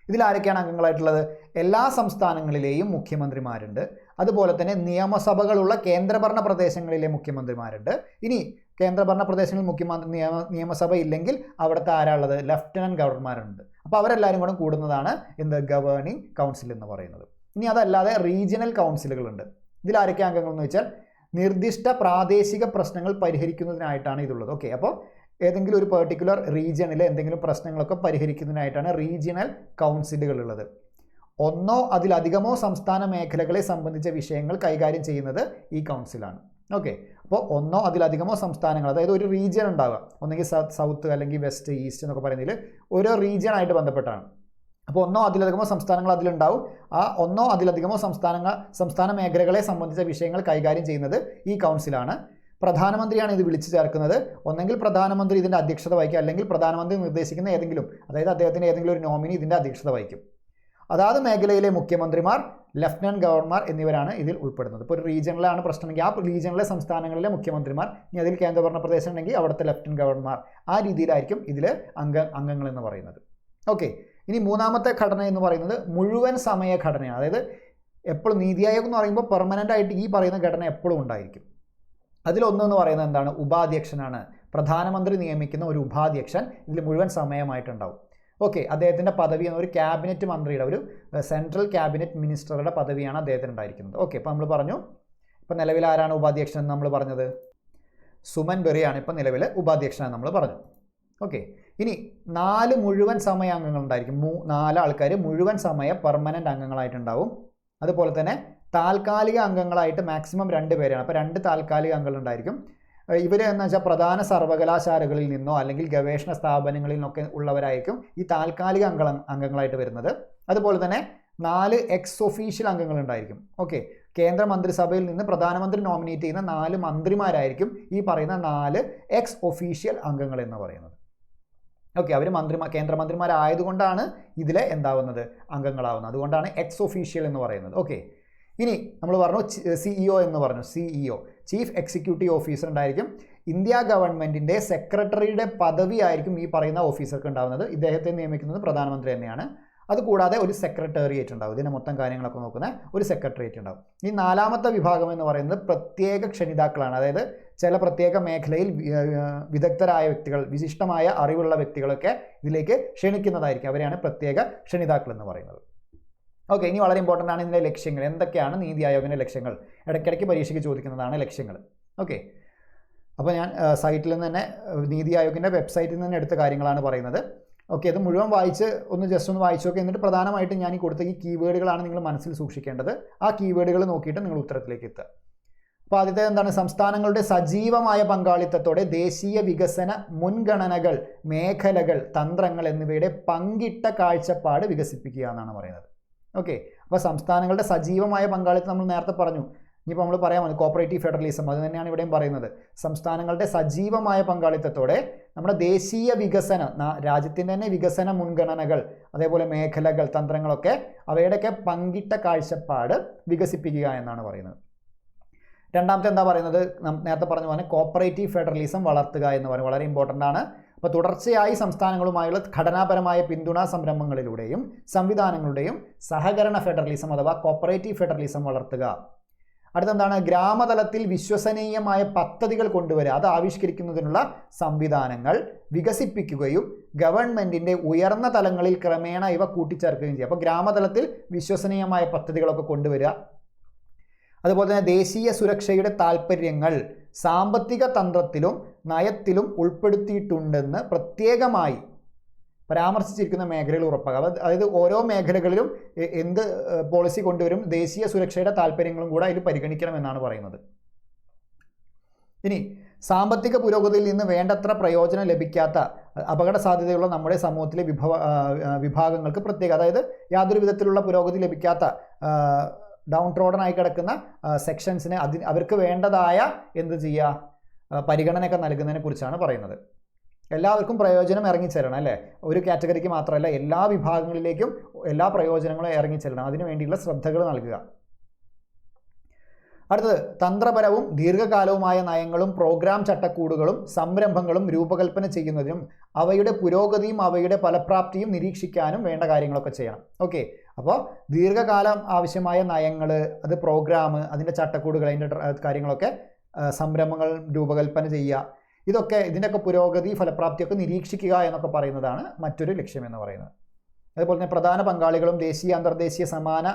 ഇതിൽ ആരൊക്കെയാണ് അംഗങ്ങളായിട്ടുള്ളത്? എല്ലാ സംസ്ഥാനങ്ങളിലെയും മുഖ്യമന്ത്രിമാരുണ്ട്. അതുപോലെ തന്നെ നിയമസഭകളുള്ള കേന്ദ്രഭരണ പ്രദേശങ്ങളിലെ മുഖ്യമന്ത്രിമാരുണ്ട്. ഇനി കേന്ദ്രഭരണ പ്രദേശങ്ങളിൽ നിയമസഭ ഇല്ലെങ്കിൽ അവിടുത്തെ ആരാളുള്ളത്? ലഫ്റ്റനന്റ് ഗവർണർമാരുണ്ട്. അപ്പോൾ അവരെല്ലാവരും കൂടെ കൂടുന്നതാണ് എന്ത്? ഗവേണിംഗ് കൗൺസിൽ എന്ന് പറയുന്നത്. ഇനി അതല്ലാതെ റീജിയണൽ കൗൺസിലുകളുണ്ട്. ഇതിൽ ആരൊക്കെ അംഗങ്ങളെന്ന് വെച്ചാൽ നിർദ്ദിഷ്ട പ്രാദേശിക പ്രശ്നങ്ങൾ പരിഹരിക്കുന്നതിനായിട്ടാണ് ഇതുള്ളത്. ഓക്കെ, അപ്പോൾ ഏതെങ്കിലും ഒരു പെർട്ടിക്കുലർ റീജിയണിലെ എന്തെങ്കിലും പ്രശ്നങ്ങളൊക്കെ പരിഹരിക്കുന്നതിനായിട്ടാണ് റീജിയണൽ കൗൺസിലുകൾ ഉള്ളത്. ഒന്നോ അതിലധികമോ സംസ്ഥാന മേഖലകളെ സംബന്ധിച്ച വിഷയങ്ങൾ കൈകാര്യം ചെയ്യുന്നത് ഈ കൗൺസിലാണ്. ഓക്കെ, അപ്പോൾ ഒന്നോ അതിലധികമോ സംസ്ഥാനങ്ങൾ, അതായത് ഒരു റീജിയൻ ഉണ്ടാവുക, ഒന്നെങ്കിൽ സൗത്ത് അല്ലെങ്കിൽ വെസ്റ്റ്, ഈസ്റ്റ് എന്നൊക്കെ പറയുന്നതിൽ ഓരോ റീജിയൻ ആയിട്ട് ബന്ധപ്പെട്ടാണ്. അപ്പോൾ ഒന്നോ അതിലധികമോ സംസ്ഥാനങ്ങൾ അതിലുണ്ടാവും. ആ ഒന്നോ അതിലധികമോ സംസ്ഥാന മേഖലകളെ സംബന്ധിച്ച വിഷയങ്ങൾ കൈകാര്യം ചെയ്യുന്നത് ഈ കൗൺസിലാണ്. പ്രധാനമന്ത്രിയാണ് ഇത് വിളിച്ചു ചേർക്കുന്നത്. ഒന്നെങ്കിൽ പ്രധാനമന്ത്രി ഇതിൻ്റെ അധ്യക്ഷത വഹിക്കും, അല്ലെങ്കിൽ പ്രധാനമന്ത്രി നിർദ്ദേശിക്കുന്ന ഏതെങ്കിലും, അതായത് അദ്ദേഹത്തിൻ്റെ ഏതെങ്കിലും ഒരു നോമിനി ഇതിൻ്റെ അധ്യക്ഷത വഹിക്കും. അതാത് മേഖലയിലെ മുഖ്യമന്ത്രിമാർ, ലഫ്റ്റനന്റ് ഗവർണർമാർ എന്നിവരാണ് ഇതിൽ ഉൾപ്പെടുന്നത്. ഇപ്പോൾ ഒരു റീജിയണിലാണ് പ്രശ്നമെങ്കിൽ ആ റീജിയണിലെ സംസ്ഥാനങ്ങളിലെ മുഖ്യമന്ത്രിമാർ, ഇനി അതിൽ കേന്ദ്രഭരണ പ്രദേശം ഉണ്ടെങ്കിൽ അവിടുത്തെ ലഫ്റ്റനന്റ് ഗവർണർമാർ, ആ രീതിയിലായിരിക്കും ഇതിൽ അംഗങ്ങൾ എന്ന് പറയുന്നത്. ഓക്കെ, ഇനി മൂന്നാമത്തെ ഘടന എന്ന് പറയുന്നത് മുഴുവൻ സമയ ഘടനയാണ്. അതായത് എപ്പോഴും നീതി ആയോഗ് എന്ന് പറയുമ്പോൾ പെർമനൻ്റ് ആയിട്ട് ഈ പറയുന്ന ഘടന എപ്പോഴും ഉണ്ടായിരിക്കും. അതിലൊന്നെന്ന് പറയുന്നത് എന്താണ്? ഉപാധ്യക്ഷനാണ്. പ്രധാനമന്ത്രി നിയമിക്കുന്ന ഒരു ഉപാധ്യക്ഷൻ ഇതിൽ മുഴുവൻ സമയമായിട്ടുണ്ടാവും. ഓക്കെ, അദ്ദേഹത്തിൻ്റെ പദവി എന്ന ഒരു ക്യാബിനറ്റ് മന്ത്രിയുടെ, ഒരു സെൻട്രൽ ക്യാബിനറ്റ് മിനിസ്റ്ററുടെ പദവിയാണ് അദ്ദേഹത്തിന് ഉണ്ടായിരിക്കുന്നത്. ഓക്കെ, ഇപ്പോൾ നമ്മൾ പറഞ്ഞു, ഇപ്പം നിലവിൽ ആരാണ് ഉപാധ്യക്ഷൻ എന്ന് നമ്മൾ പറഞ്ഞത്? സുമൻ ബെറിയാണ് ഇപ്പം നിലവിൽ ഉപാധ്യക്ഷനാണ് നമ്മൾ പറഞ്ഞു. ഓക്കെ, ഇനി 4 മുഴുവൻ സമയ അംഗങ്ങൾ ഉണ്ടായിരിക്കും. 4 ആൾക്കാർ മുഴുവൻ സമയ പെർമനൻ്റ് അംഗങ്ങളായിട്ടുണ്ടാവും. അതുപോലെ തന്നെ താൽക്കാലിക അംഗങ്ങളായിട്ട് മാക്സിമം 2 പേരാണ്. അപ്പോൾ 2 താൽക്കാലിക അംഗങ്ങളുണ്ടായിരിക്കും. ഇവർ എന്ന് വെച്ചാൽ പ്രധാന സർവകലാശാലകളിൽ നിന്നോ അല്ലെങ്കിൽ ഗവേഷണ സ്ഥാപനങ്ങളിൽ നിന്നൊക്കെ ഉള്ളവരായിരിക്കും ഈ താൽക്കാലിക അംഗങ്ങളായിട്ട് വരുന്നത്. അതുപോലെ തന്നെ 4 എക്സ് ഒഫീഷ്യൽ അംഗങ്ങളുണ്ടായിരിക്കും. ഓക്കെ, കേന്ദ്ര മന്ത്രിസഭയിൽ നിന്ന് പ്രധാനമന്ത്രി നോമിനേറ്റ് ചെയ്യുന്ന 4 മന്ത്രിമാരായിരിക്കും ഈ പറയുന്ന 4 എക്സ് ഒഫീഷ്യൽ അംഗങ്ങൾ എന്ന് പറയുന്നത്. ഓക്കെ, അവർ കേന്ദ്രമന്ത്രിമാരായതുകൊണ്ടാണ് ഇതിലെ എന്താവുന്നത്? അംഗങ്ങളാവുന്നത്. അതുകൊണ്ടാണ് എക്സ് ഒഫീഷ്യൽ എന്ന് പറയുന്നത്. ഓക്കെ, ഇനി നമ്മൾ പറഞ്ഞു CEO എന്ന് പറഞ്ഞു. CEO, ചീഫ് എക്സിക്യൂട്ടീവ് ഓഫീസർ ഉണ്ടായിരിക്കും. ഇന്ത്യ ഗവൺമെൻറ്റിൻ്റെ സെക്രട്ടറിയുടെ പദവി ആയിരിക്കും ഈ പറയുന്ന ഓഫീസർക്ക് ഉണ്ടാകുന്നത്. ഇദ്ദേഹത്തെ നിയമിക്കുന്നത് പ്രധാനമന്ത്രി തന്നെയാണ്. അതുകൂടാതെ ഒരു സെക്രട്ടേറിയറ്റ് ഉണ്ടാവും. ഇതിൻ്റെ മൊത്തം കാര്യങ്ങളൊക്കെ നോക്കുന്ന ഒരു സെക്രട്ടേറിയറ്റ് ഉണ്ടാവും. ഈ 4ാമത്തെ വിഭാഗം എന്ന് പറയുന്നത് പ്രത്യേക ക്ഷണിതാക്കളാണ്. അതായത് ചില പ്രത്യേക മേഖലയിൽ വിദഗ്ധരായ വ്യക്തികൾ, വിശിഷ്ടമായ അറിവുള്ള വ്യക്തികളൊക്കെ ഇതിലേക്ക് ക്ഷണിക്കുന്നതായിരിക്കും. അവരെയാണ് പ്രത്യേക ക്ഷണിതാക്കൾ എന്ന് പറയുന്നത്. ഓക്കെ, ഇനി വളരെ ഇമ്പോർട്ടൻ്റ് ആണ് ഇതിൻ്റെ ലക്ഷ്യങ്ങൾ. എന്തൊക്കെയാണ് നീതി ആയോഗിൻ്റെ ലക്ഷ്യങ്ങൾ? ഇടയ്ക്കിടയ്ക്ക് പരീക്ഷയ്ക്ക് ചോദിക്കുന്നതാണ് ലക്ഷ്യങ്ങൾ. ഓക്കെ, അപ്പോൾ ഞാൻ സൈറ്റിൽ നിന്ന് തന്നെ നീതി ആയോഗിൻ്റെ വെബ്സൈറ്റിൽ നിന്ന് തന്നെ എടുത്ത കാര്യങ്ങളാണ് പറയുന്നത്. ഓക്കെ, അത് മുഴുവൻ വായിച്ച് ജസ്റ്റ് ഒന്ന് വായിച്ചു നോക്കി. എന്നിട്ട് പ്രധാനമായിട്ടും ഞാൻ ഈ കൊടുത്ത ഈ കീവേഡുകളാണ് നിങ്ങൾ മനസ്സിൽ സൂക്ഷിക്കേണ്ടത്. ആ കീവേഡുകൾ നോക്കിയിട്ട് നിങ്ങൾ ഉത്തരത്തിലേക്ക് എത്തുക. അപ്പോൾ ആദ്യത്തെ എന്താണ്? സംസ്ഥാനങ്ങളുടെ സജീവമായ പങ്കാളിത്തത്തോടെ ദേശീയ വികസന മുൻഗണനകൾ, മേഖലകൾ, തന്ത്രങ്ങൾ എന്നിവയുടെ പങ്കിട്ട കാഴ്ചപ്പാട് വികസിപ്പിക്കുക എന്നാണ് പറയുന്നത്. ഓക്കെ, അപ്പോൾ സംസ്ഥാനങ്ങളുടെ സജീവമായ പങ്കാളിത്തം നമ്മൾ നേരത്തെ പറഞ്ഞു. ഇനിയിപ്പോൾ നമ്മൾ പറയാൻ മതി കോപ്പറേറ്റീവ് ഫെഡറലിസം, അത് തന്നെയാണ് ഇവിടെയും പറയുന്നത്. സംസ്ഥാനങ്ങളുടെ സജീവമായ പങ്കാളിത്തത്തോടെ നമ്മുടെ ദേശീയ വികസന, രാജ്യത്തിൻ്റെ തന്നെ വികസന മുൻഗണനകൾ, അതേപോലെ മേഖലകൾ, തന്ത്രങ്ങളൊക്കെ അവയുടെയൊക്കെ പങ്കിട്ട കാഴ്ചപ്പാട് വികസിപ്പിക്കുക എന്നാണ് പറയുന്നത്. രണ്ടാമത്തെ എന്താ പറയുന്നത്? നേരത്തെ പറഞ്ഞ പോലെ കോപ്പറേറ്റീവ് ഫെഡറലിസം വളർത്തുക എന്ന് പറയുന്നത് വളരെ ഇമ്പോർട്ടൻ്റ് ആണ്. അപ്പോൾ തുടർച്ചയായി സംസ്ഥാനങ്ങളുമായുള്ള ഘടനാപരമായ പിന്തുണാ സംരംഭങ്ങളിലൂടെയും സംവിധാനങ്ങളുടെയും സഹകരണ ഫെഡറലിസം അഥവാ കോപ്പറേറ്റീവ് ഫെഡറലിസം വളർത്തുക. അടുത്തെന്താണ്? ഗ്രാമതലത്തിൽ വിശ്വസനീയമായ പദ്ധതികൾ കൊണ്ടുവരിക, അത് ആവിഷ്കരിക്കുന്നതിനുള്ള സംവിധാനങ്ങൾ വികസിപ്പിക്കുകയും ഗവൺമെൻറ്റിൻ്റെ ഉയർന്ന തലങ്ങളിൽ ക്രമേണ ഇവ കൂട്ടിച്ചേർക്കുകയും ചെയ്യുക. അപ്പോൾ ഗ്രാമതലത്തിൽ വിശ്വസനീയമായ പദ്ധതികളൊക്കെ കൊണ്ടുവരിക. അതുപോലെ തന്നെ ദേശീയ സുരക്ഷയുടെ താൽപ്പര്യങ്ങൾ സാമ്പത്തിക തന്ത്രത്തിലും നയത്തിലും ഉൾപ്പെടുത്തിയിട്ടുണ്ടെന്ന് പ്രത്യേകമായി പരാമർശിച്ചിരിക്കുന്ന മേഖലകൾ ഉറപ്പാക്കുക. അതായത് ഓരോ മേഖലകളിലും എന്ത് പോളിസി കൊണ്ടുവരും, ദേശീയ സുരക്ഷയുടെ താല്പര്യങ്ങളും കൂടെ അതിൽ പരിഗണിക്കണമെന്നാണ് പറയുന്നത്. ഇനി സാമ്പത്തിക പുരോഗതിയിൽ നിന്ന് വേണ്ടത്ര പ്രയോജനം ലഭിക്കാത്ത അപകട സാധ്യതയുള്ള നമ്മുടെ സമൂഹത്തിലെ വിഭാഗങ്ങൾക്ക് പ്രത്യേക, അതായത് യാതൊരു വിധത്തിലുള്ള പുരോഗതി ലഭിക്കാത്ത ഡൗൺ ട്രോഡനായി കിടക്കുന്ന സെക്ഷൻസിന് അവർക്ക് വേണ്ടതായ എന്ത് ചെയ്യുക, പരിഗണനയൊക്കെ നൽകുന്നതിനെ കുറിച്ചാണ് പറയുന്നത്. എല്ലാവർക്കും പ്രയോജനം ഇറങ്ങിച്ചെല്ലണം അല്ലേ? ഒരു കാറ്റഗറിക്ക് മാത്രമല്ല, എല്ലാ വിഭാഗങ്ങളിലേക്കും എല്ലാ പ്രയോജനങ്ങളും ഇറങ്ങിച്ചെല്ലണം. അതിനു വേണ്ടിയുള്ള ശ്രദ്ധകൾ നൽകുക. അടുത്തത് തന്ത്രപരവും ദീർഘകാലവുമായ നയങ്ങളും പ്രോഗ്രാം ചട്ടക്കൂടുകളും സംരംഭങ്ങളും രൂപകൽപ്പന ചെയ്യുന്നതിനും അവയുടെ പുരോഗതിയും അവയുടെ ഫലപ്രാപ്തിയും നിരീക്ഷിക്കാനും വേണ്ട കാര്യങ്ങളൊക്കെ ചെയ്യണം. ഓക്കെ, അപ്പോൾ ദീർഘകാലം ആവശ്യമായ നയങ്ങൾ, അത് പ്രോഗ്രാം, അതിൻ്റെ ചട്ടക്കൂടുകൾ, അതിൻ്റെ കാര്യങ്ങളൊക്കെ സംരംഭങ്ങൾ രൂപകൽപ്പന ചെയ്യുക. ഇതിൻ്റെയൊക്കെ പുരോഗതി ഫലപ്രാപ്തിയൊക്കെ നിരീക്ഷിക്കുക എന്നൊക്കെ പറയുന്നതാണ് മറ്റൊരു ലക്ഷ്യമെന്ന് പറയുന്നത്. അതുപോലെ തന്നെ പ്രധാന പങ്കാളികളും ദേശീയ അന്തർദേശീയ സമാന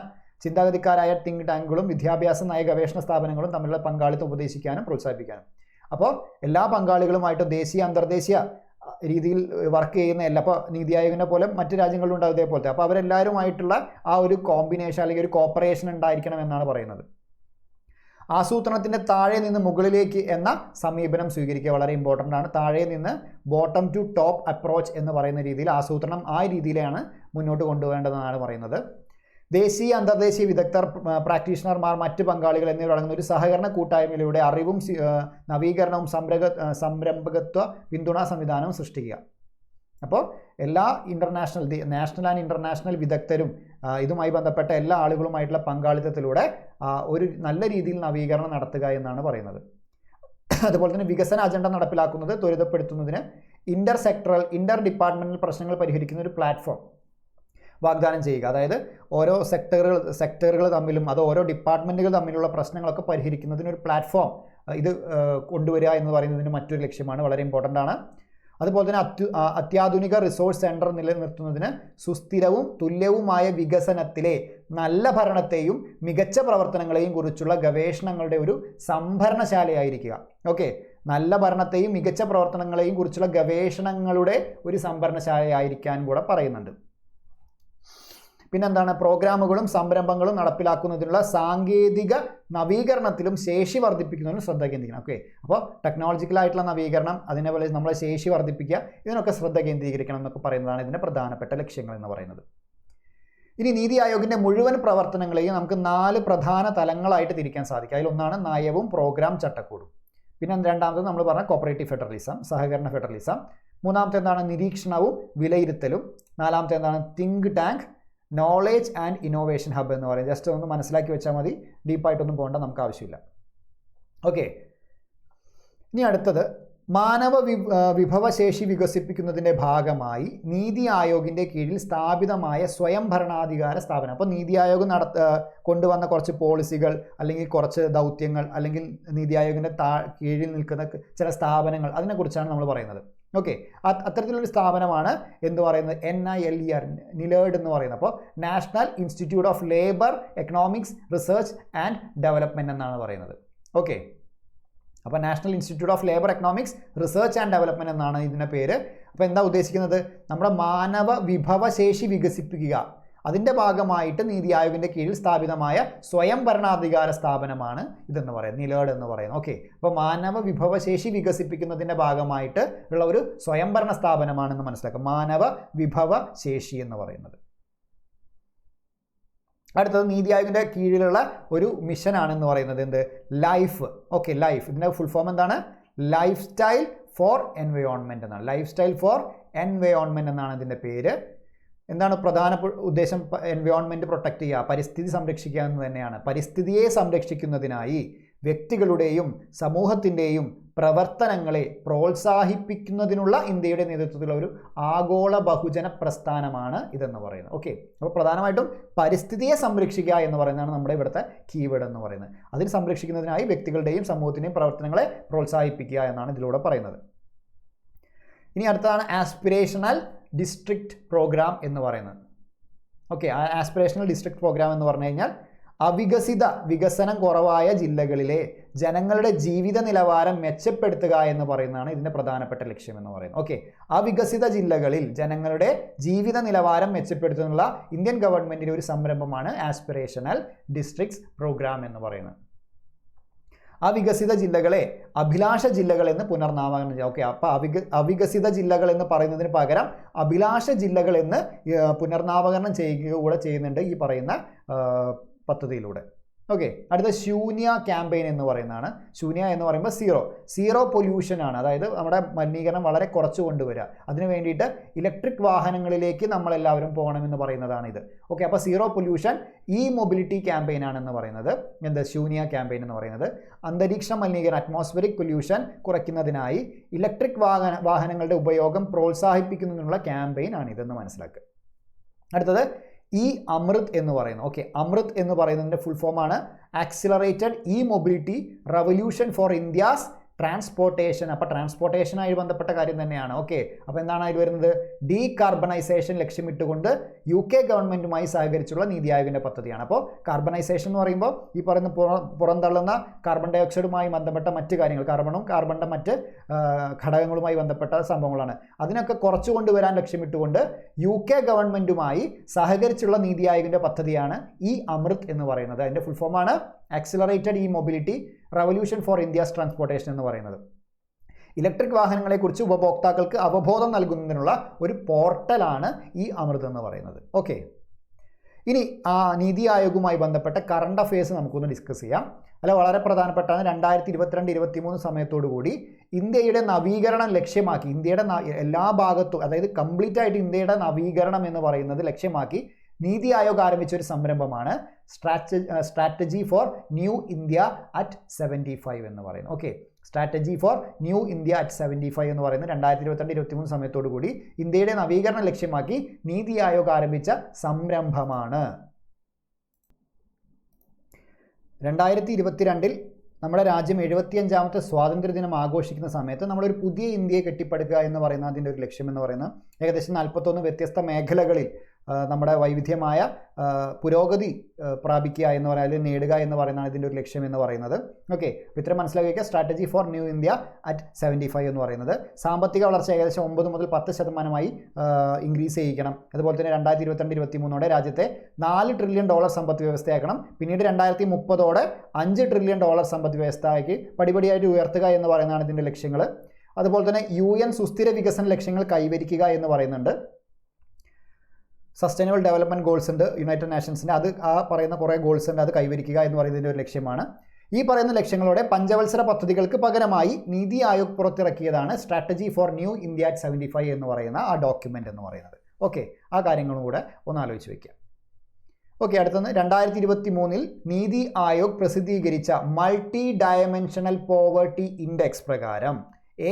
ചിന്താഗതിക്കാരായ തിങ്ക് ടാങ്കുകളും വിദ്യാഭ്യാസ നയ ഗവേഷണ സ്ഥാപനങ്ങളും തമ്മിലുള്ള പങ്കാളിത്തം ഉപദേശിക്കാനും പ്രോത്സാഹിപ്പിക്കാനും. അപ്പോൾ എല്ലാ പങ്കാളികളുമായിട്ടും ദേശീയ അന്തർദേശീയ രീതിയിൽ വർക്ക് ചെയ്യുന്ന എല്ലാ, ഇപ്പോൾ നീതി ആയോഗിനെ പോലെ മറ്റ് രാജ്യങ്ങളിലുണ്ടാവും ഇതേപോലത്തെ, അപ്പോൾ അവരെല്ലാവരുമായിട്ടുള്ള ആ ഒരു കോമ്പിനേഷൻ അല്ലെങ്കിൽ ഒരു കോപ്പറേഷൻ ഉണ്ടായിരിക്കണം എന്നാണ് പറയുന്നത്. ആസൂത്രണത്തിൻ്റെ താഴെ നിന്ന് മുകളിലേക്ക് എന്ന സമീപനം സ്വീകരിക്കുക വളരെ ഇമ്പോർട്ടൻ്റ് ആണ്. താഴെ നിന്ന് ബോട്ടം ടു ടോപ്പ് അപ്രോച്ച് എന്ന് പറയുന്ന രീതിയിൽ ആസൂത്രണം ആ രീതിയിലാണ് മുന്നോട്ട് കൊണ്ടുപോകേണ്ടതെന്നാണ് പറയുന്നത്. ദേശീയ അന്തർദേശീയ വിദഗ്ധർ, പ്രാക്ടീഷണർമാർ, മറ്റ് പങ്കാളികൾ എന്നിവർ അടങ്ങുന്ന ഒരു സഹകരണ കൂട്ടായ്മയിലൂടെ അറിവും നവീകരണവും സംരംഭകത്വ പിന്തുണാ സംവിധാനവും സൃഷ്ടിക്കുക. അപ്പോൾ എല്ലാ നാഷണൽ ആൻഡ് ഇൻ്റർനാഷണൽ വിദഗ്ധരും ഇതുമായി ബന്ധപ്പെട്ട എല്ലാ ആളുകളുമായിട്ടുള്ള പങ്കാളിത്തത്തിലൂടെ ഒരു നല്ല രീതിയിൽ നവീകരണം നടത്തുക എന്നാണ് പറയുന്നത്. അതുപോലെ തന്നെ വികസന അജണ്ട നടപ്പിലാക്കുന്നത് ത്വരിതപ്പെടുത്തുന്നതിന് ഇന്റർ ഡിപ്പാർട്ട്മെൻ്റൽ പ്രശ്നങ്ങൾ പരിഹരിക്കുന്ന ഒരു പ്ലാറ്റ്ഫോം വാഗ്ദാനം ചെയ്യുക. അതായത് ഓരോ സെക്ടറുകൾ തമ്മിലും അത് ഓരോ ഡിപ്പാർട്ട്മെൻറ്റുകൾ തമ്മിലുള്ള പ്രശ്നങ്ങളൊക്കെ പരിഹരിക്കുന്നതിനൊരു പ്ലാറ്റ്ഫോം ഇത് കൊണ്ടുവരിക എന്ന് പറയുന്നതിന് മറ്റൊരു ലക്ഷ്യമാണ്, വളരെ ഇമ്പോർട്ടൻ്റ് ആണ്. അതുപോലെ തന്നെ അത്യാധുനിക റിസോഴ്സ് സെൻറ്റർ നിലനിർത്തുന്നതിന് സുസ്ഥിരവും തുല്യവുമായ വികസനത്തിലെ നല്ല ഭരണത്തെയും മികച്ച പ്രവർത്തനങ്ങളെയും കുറിച്ചുള്ള ഗവേഷണങ്ങളുടെ ഒരു സംഭരണശാലയായിരിക്കുക. ഓക്കെ, നല്ല ഭരണത്തെയും മികച്ച പ്രവർത്തനങ്ങളെയും കുറിച്ചുള്ള ഗവേഷണങ്ങളുടെ ഒരു സംഭരണശാലയായിരിക്കാൻ കൂടെ പറയുന്നുണ്ട്. പിന്നെന്താണ്? പ്രോഗ്രാമുകളും സംരംഭങ്ങളും നടപ്പിലാക്കുന്നതിനുള്ള സാങ്കേതിക നവീകരണത്തിലും ശേഷി വർദ്ധിപ്പിക്കുന്നതിനും ശ്രദ്ധ കേന്ദ്രീകരിക്കണം. ഓക്കെ, അപ്പോൾ ടെക്നോളജിക്കലായിട്ടുള്ള നവീകരണം, അതിനെപോലെ നമ്മളെ ശേഷി വർദ്ധിപ്പിക്കുക, ഇതിനൊക്കെ ശ്രദ്ധ കേന്ദ്രീകരിക്കണം എന്നൊക്കെ പറയുന്നതാണ് ഇതിൻ്റെ പ്രധാനപ്പെട്ട ലക്ഷ്യങ്ങൾ എന്ന് പറയുന്നത്. ഇനി നീതി ആയോഗിൻ്റെ മുഴുവൻ പ്രവർത്തനങ്ങളെയും നമുക്ക് 4 പ്രധാന തലങ്ങളായിട്ട് തിരിക്കാൻ സാധിക്കും. അതിലൊന്നാണ് നയവും പ്രോഗ്രാം ചട്ടക്കൂടും. പിന്നെ രണ്ടാമത് നമ്മൾ പറഞ്ഞ കോപ്പറേറ്റീവ് ഫെഡറലിസം, സഹകരണ ഫെഡറലിസം. മൂന്നാമത്തെ എന്താണ്? നിരീക്ഷണവും വിലയിരുത്തലും. നാലാമത്തെ എന്താണ്? Think tank, knowledge and innovation hub എന്ന് പറയും. ജസ്റ്റ് ഒന്ന് മനസ്സിലാക്കി വെച്ചാൽ മതി, ഡീപ്പായിട്ടൊന്നും പോകേണ്ട നമുക്ക് ആവശ്യമില്ല. ഓക്കെ, ഇനി അടുത്തത് മാനവ വിഭവശേഷി വികസിപ്പിക്കുന്നതിൻ്റെ ഭാഗമായി നീതി ആയോഗിൻ്റെ കീഴിൽ സ്ഥാപിതമായ സ്വയം ഭരണാധികാര സ്ഥാപനം. അപ്പോൾ നീതി ആയോഗ് കൊണ്ടുവന്ന കുറച്ച് പോളിസികൾ അല്ലെങ്കിൽ കുറച്ച് ദൗത്യങ്ങൾ അല്ലെങ്കിൽ നീതി ആയോഗിൻ്റെ കീഴിൽ നിൽക്കുന്ന ചില സ്ഥാപനങ്ങൾ, അതിനെക്കുറിച്ചാണ് നമ്മൾ പറയുന്നത്. ഓക്കെ, അത്തരത്തിലൊരു സ്ഥാപനമാണ് എന്ത് പറയുന്നത്, NILER, നിലേർഡ് എന്ന് പറയുന്നത്. അപ്പോൾ national institute of labour economics research and development എന്നാണ് പറയുന്നത്. ഓക്കെ, അപ്പോൾ national institute of labour economics research and development എന്നാണ് ഇതിൻ്റെ പേര്. അപ്പോൾ എന്താ ഉദ്ദേശിക്കുന്നത്, നമ്മുടെ മാനവ വിഭവശേഷി വികസിപ്പിക്കുക, അതിൻ്റെ ഭാഗമായിട്ട് നീതി ആയോഗിൻ്റെ കീഴിൽ സ്ഥാപിതമായ സ്വയം ഭരണാധികാര സ്ഥാപനമാണ് ഇതെന്ന് പറയുന്നത്, നിലേർഡ് എന്ന് പറയുന്നത്. ഓക്കെ, അപ്പോൾ മാനവ വിഭവശേഷി വികസിപ്പിക്കുന്നതിൻ്റെ ഭാഗമായിട്ട് ഉള്ള ഒരു സ്വയംഭരണ സ്ഥാപനമാണെന്ന് മനസ്സിലാക്കുക, മാനവ വിഭവശേഷി എന്ന് പറയുന്നത്. അടുത്തത് നീതി ആയോഗിൻ്റെ കീഴിലുള്ള ഒരു മിഷനാണെന്ന് പറയുന്നത് എന്ത്, ലൈഫ്. ഓക്കെ, ലൈഫ്, ഇതിൻ്റെ ഫുൾ ഫോം എന്താണ്, ലൈഫ് സ്റ്റൈൽ ഫോർ എൻവയോൺമെൻറ്റ് എന്നാണ്. ലൈഫ് സ്റ്റൈൽ ഫോർ എൻവയോൺമെൻറ്റ് എന്നാണ് ഇതിൻ്റെ പേര്. എന്താണ് പ്രധാന ഉദ്ദേശം, എൻവയോൺമെൻറ്റ് പ്രൊട്ടക്റ്റ് ചെയ്യുക, പരിസ്ഥിതി സംരക്ഷിക്കുക എന്ന് തന്നെയാണ്. പരിസ്ഥിതിയെ സംരക്ഷിക്കുന്നതിനായി വ്യക്തികളുടെയും സമൂഹത്തിൻ്റെയും പ്രവർത്തനങ്ങളെ പ്രോത്സാഹിപ്പിക്കുന്നതിനുള്ള ഇന്ത്യയുടെ നേതൃത്വത്തിലുള്ള ഒരു ആഗോള ബഹുജന പ്രസ്ഥാനമാണ് ഇതെന്ന് പറയുന്നത്. ഓക്കെ, അപ്പോൾ പ്രധാനമായിട്ടും പരിസ്ഥിതിയെ സംരക്ഷിക്കുക എന്ന് പറയുന്നതാണ് നമ്മുടെ ഇവിടുത്തെ കീവേഡ് എന്ന് പറയുന്നത്. അതിന് സംരക്ഷിക്കുന്നതിനായി വ്യക്തികളുടെയും സമൂഹത്തിൻ്റെയും പ്രവർത്തനങ്ങളെ പ്രോത്സാഹിപ്പിക്കുക എന്നാണ് ഇതിലൂടെ പറയുന്നത്. ഇനി അടുത്തതാണ് ആസ്പിറേഷണൽ ഡിസ്ട്രിക്റ്റ് പ്രോഗ്രാം എന്ന് പറയുന്നത്. ഓക്കെ, ആസ്പിറേഷണൽ ഡിസ്ട്രിക്റ്റ് പ്രോഗ്രാം എന്ന് പറഞ്ഞു കഴിഞ്ഞാൽ വികസനം കുറവായ ജില്ലകളിലെ ജനങ്ങളുടെ ജീവിത നിലവാരം മെച്ചപ്പെടുത്തുക എന്ന് പറയുന്നതാണ് ഇതിൻ്റെ പ്രധാനപ്പെട്ട ലക്ഷ്യം എന്ന് പറയുന്നത്. ഓക്കെ, അവികസിത ജില്ലകളിൽ ജനങ്ങളുടെ ജീവിത നിലവാരം മെച്ചപ്പെടുത്തുന്നുള്ള ഇന്ത്യൻ ഗവൺമെൻറ്റിൻ്റെ ഒരു സംരംഭമാണ് ആസ്പിറേഷണൽ ഡിസ്ട്രിക്ട്സ് പ്രോഗ്രാം എന്ന് പറയുന്നത്. അവികസിത ജില്ലകളെ അഭിലാഷ ജില്ലകൾ എന്ന് പുനർനാമകരണം ചെയ്യുക. ഓക്കെ, അപ്പോൾ അവികസിത ജില്ലകൾ എന്ന് പറയുന്നതിന് പകരം അഭിലാഷ ജില്ലകൾ എന്ന് പുനർനാമകരണം ചെയ്യുക കൂടെ ചെയ്യുന്നുണ്ട് ഈ പറയുന്ന പദ്ധതിയിലൂടെ. ഓക്കെ, അടുത്ത ശൂന്യ ക്യാമ്പയിൻ എന്ന് പറയുന്നതാണ്. ശൂന്യ എന്ന് പറയുമ്പോൾ സീറോ പൊല്യൂഷൻ ആണ്, അതായത് നമ്മുടെ മലിനീകരണം വളരെ കുറച്ച് കൊണ്ടുവരിക. അതിന് വേണ്ടിയിട്ട് ഇലക്ട്രിക് വാഹനങ്ങളിലേക്ക് നമ്മളെല്ലാവരും പോകണമെന്ന് പറയുന്നതാണ് ഇത്. ഓക്കെ, അപ്പോൾ സീറോ പൊല്യൂഷൻ മൊബിലിറ്റി ക്യാമ്പയിൻ ആണെന്ന് പറയുന്നത് എന്ത്, ശൂന്യ ക്യാമ്പയിൻ എന്ന് പറയുന്നത്. അന്തരീക്ഷ മലിനീകരണം അറ്റ്മോസ്ഫിയറിക് പൊല്യൂഷൻ കുറയ്ക്കുന്നതിനായി ഇലക്ട്രിക് വാഹനങ്ങളുടെ ഉപയോഗം പ്രോത്സാഹിപ്പിക്കുന്നതിനുള്ള ക്യാമ്പയിൻ ആണ് ഇതെന്ന് മനസ്സിലാക്കുക. അടുത്തത് അമൃത് എന്ന് പറയുന്നത്. ഓക്കെ, അമൃത് എന്ന് പറയുന്നതിൻ്റെ ഫുൾ ഫോമാണ് accelerated mobility revolution for India's transportation. അപ്പോൾ ട്രാൻസ്പോർട്ടേഷനായി ബന്ധപ്പെട്ട കാര്യം തന്നെയാണ്. ഓക്കെ, അപ്പോൾ എന്താണ് അതിൽ വരുന്നത്, ഡീകാർബണൈസേഷൻ ലക്ഷ്യമിട്ടുകൊണ്ട് UK ഗവൺമെൻറ്റുമായി സഹകരിച്ചുള്ള നീതി ആയോഗിൻ്റെ പദ്ധതിയാണ്. അപ്പോൾ കാർബണൈസേഷൻ എന്ന് പറയുമ്പോൾ ഈ പറയുന്ന പുറന്തള്ളുന്ന കാർബൺ ഡൈ ഓക്സൈഡുമായി ബന്ധപ്പെട്ട മറ്റ് കാര്യങ്ങൾ, കാർബണിൻ്റെ മറ്റ് ഘടകങ്ങളുമായി ബന്ധപ്പെട്ട സംഭവങ്ങളാണ്. അതിനൊക്കെ കുറച്ചു കൊണ്ടുവരാൻ ലക്ഷ്യമിട്ടുകൊണ്ട് UK ഗവൺമെൻറ്റുമായി സഹകരിച്ചുള്ള നീതി ആയോഗിൻ്റെ പദ്ധതിയാണ് അമൃത് എന്ന് പറയുന്നത്. അതിൻ്റെ ഫുൾ ഫോമാണ് accelerated mobility revolution for India's transportation എന്ന് പറയുന്നത്. ഇലക്ട്രിക് വാഹനങ്ങളെക്കുറിച്ച് ഉപഭോക്താക്കൾക്ക് അവബോധം നൽകുന്നതിനുള്ള ഒരു പോർട്ടലാണ് അമൃത് എന്ന് പറയുന്നത്. ഓക്കെ, ഇനി നീതി ആയോഗുമായി ബന്ധപ്പെട്ട കറണ്ട് അഫയേഴ്സ് നമുക്കൊന്ന് ഡിസ്കസ് ചെയ്യാം. അല്ല, വളരെ പ്രധാനപ്പെട്ടാണ്. 2022-23 സമയത്തോടുകൂടി ഇന്ത്യയുടെ നവീകരണം ലക്ഷ്യമാക്കി, ഇന്ത്യയുടെ എല്ലാ ഭാഗത്തും, അതായത് കംപ്ലീറ്റ് ആയിട്ട് ഇന്ത്യയുടെ നവീകരണം എന്ന് പറയുന്നത് ലക്ഷ്യമാക്കി നീതി ആയോഗ് ആരംഭിച്ച ഒരു സംരംഭമാണ് strategy for new India at 75 എന്ന് പറയുന്നത്. Okay, strategy for new India at 75 എന്ന് പറയുന്നത് 2022-23 സമയത്തോടു കൂടി ഇന്ത്യയുടെ നവീകരണം ലക്ഷ്യമാക്കി നീതി ആയോഗ് ആരംഭിച്ച സംരംഭമാണ്. 2022 നമ്മുടെ രാജ്യം 75ാമത്തെ സ്വാതന്ത്ര്യദിനം ആഘോഷിക്കുന്ന സമയത്ത് നമ്മളൊരു പുതിയ ഇന്ത്യയെ കെട്ടിപ്പടുക്കുക എന്ന് പറയുന്ന അതിൻ്റെ ഒരു ലക്ഷ്യം എന്ന് പറയുന്നത് ഏകദേശം 41 വ്യത്യസ്ത മേഖലകളിൽ നമ്മുടെ വൈവിധ്യമായ പുരോഗതി പ്രാപിക്കുക എന്ന് പറയുന്നത്, നേടുക എന്ന് പറയുന്നതാണ് ഇതിൻ്റെ ഒരു ലക്ഷ്യം എന്ന് പറയുന്നത്. ഓക്കെ, അപ്പോൾ ഇത്രയും മനസ്സിലാക്കിയ strategy for new India at 75 എന്ന് പറയുന്നത് സാമ്പത്തിക വളർച്ച ഏകദേശം 9 മുതൽ 10% ഇൻക്രീസ് ചെയ്യിക്കണം. അതുപോലെ തന്നെ 2022-23 രാജ്യത്തെ $4 ട്രില്യൺ സമ്പദ് വ്യവസ്ഥയാക്കണം. പിന്നീട് 2030 $5 ട്രില്യൺ സമ്പദ് വ്യവസ്ഥയ്ക്ക് പടിപടിയായിട്ട് ഉയർത്തുക എന്ന് പറയുന്നതാണ് ഇതിൻ്റെ ലക്ഷ്യങ്ങൾ. അതുപോലെ തന്നെ UN സുസ്ഥിര വികസന ലക്ഷ്യങ്ങൾ കൈവരിക്കുക എന്ന് പറയുന്നുണ്ട്. സസ്റ്റൈനബിൾ ഡെവലപ്മെൻറ്റ് ഗോൾസ് ഉണ്ട് യുണൈറ്റഡ് നേഷൻസിൻ്റെ, അത് പറയുന്ന കുറേ ഗോൾസ് ഉണ്ട്, അത് കൈവരിക്കുക എന്ന് പറയുന്നതിൻ്റെ ഒരു ലക്ഷ്യമാണ്. ഈ പറയുന്ന ലക്ഷ്യങ്ങളോടെ പഞ്ചവത്സര പദ്ധതികൾക്ക് പകരമായി നീതി ആയോഗ് പുറത്തിറക്കിയതാണ് strategy for new India at 75 എന്ന് പറയുന്ന ഡോക്യുമെൻ്റ് എന്ന് പറയുന്നത്. ഓക്കെ, ആ കാര്യങ്ങളും കൂടെ ഒന്ന് ആലോചിച്ച് വയ്ക്കുക. ഓക്കെ, അടുത്തത് 2023 നീതി ആയോഗ് പ്രസിദ്ധീകരിച്ച മൾട്ടി ഡയമെൻഷണൽ പോവർട്ടി ഇൻഡെക്സ് പ്രകാരം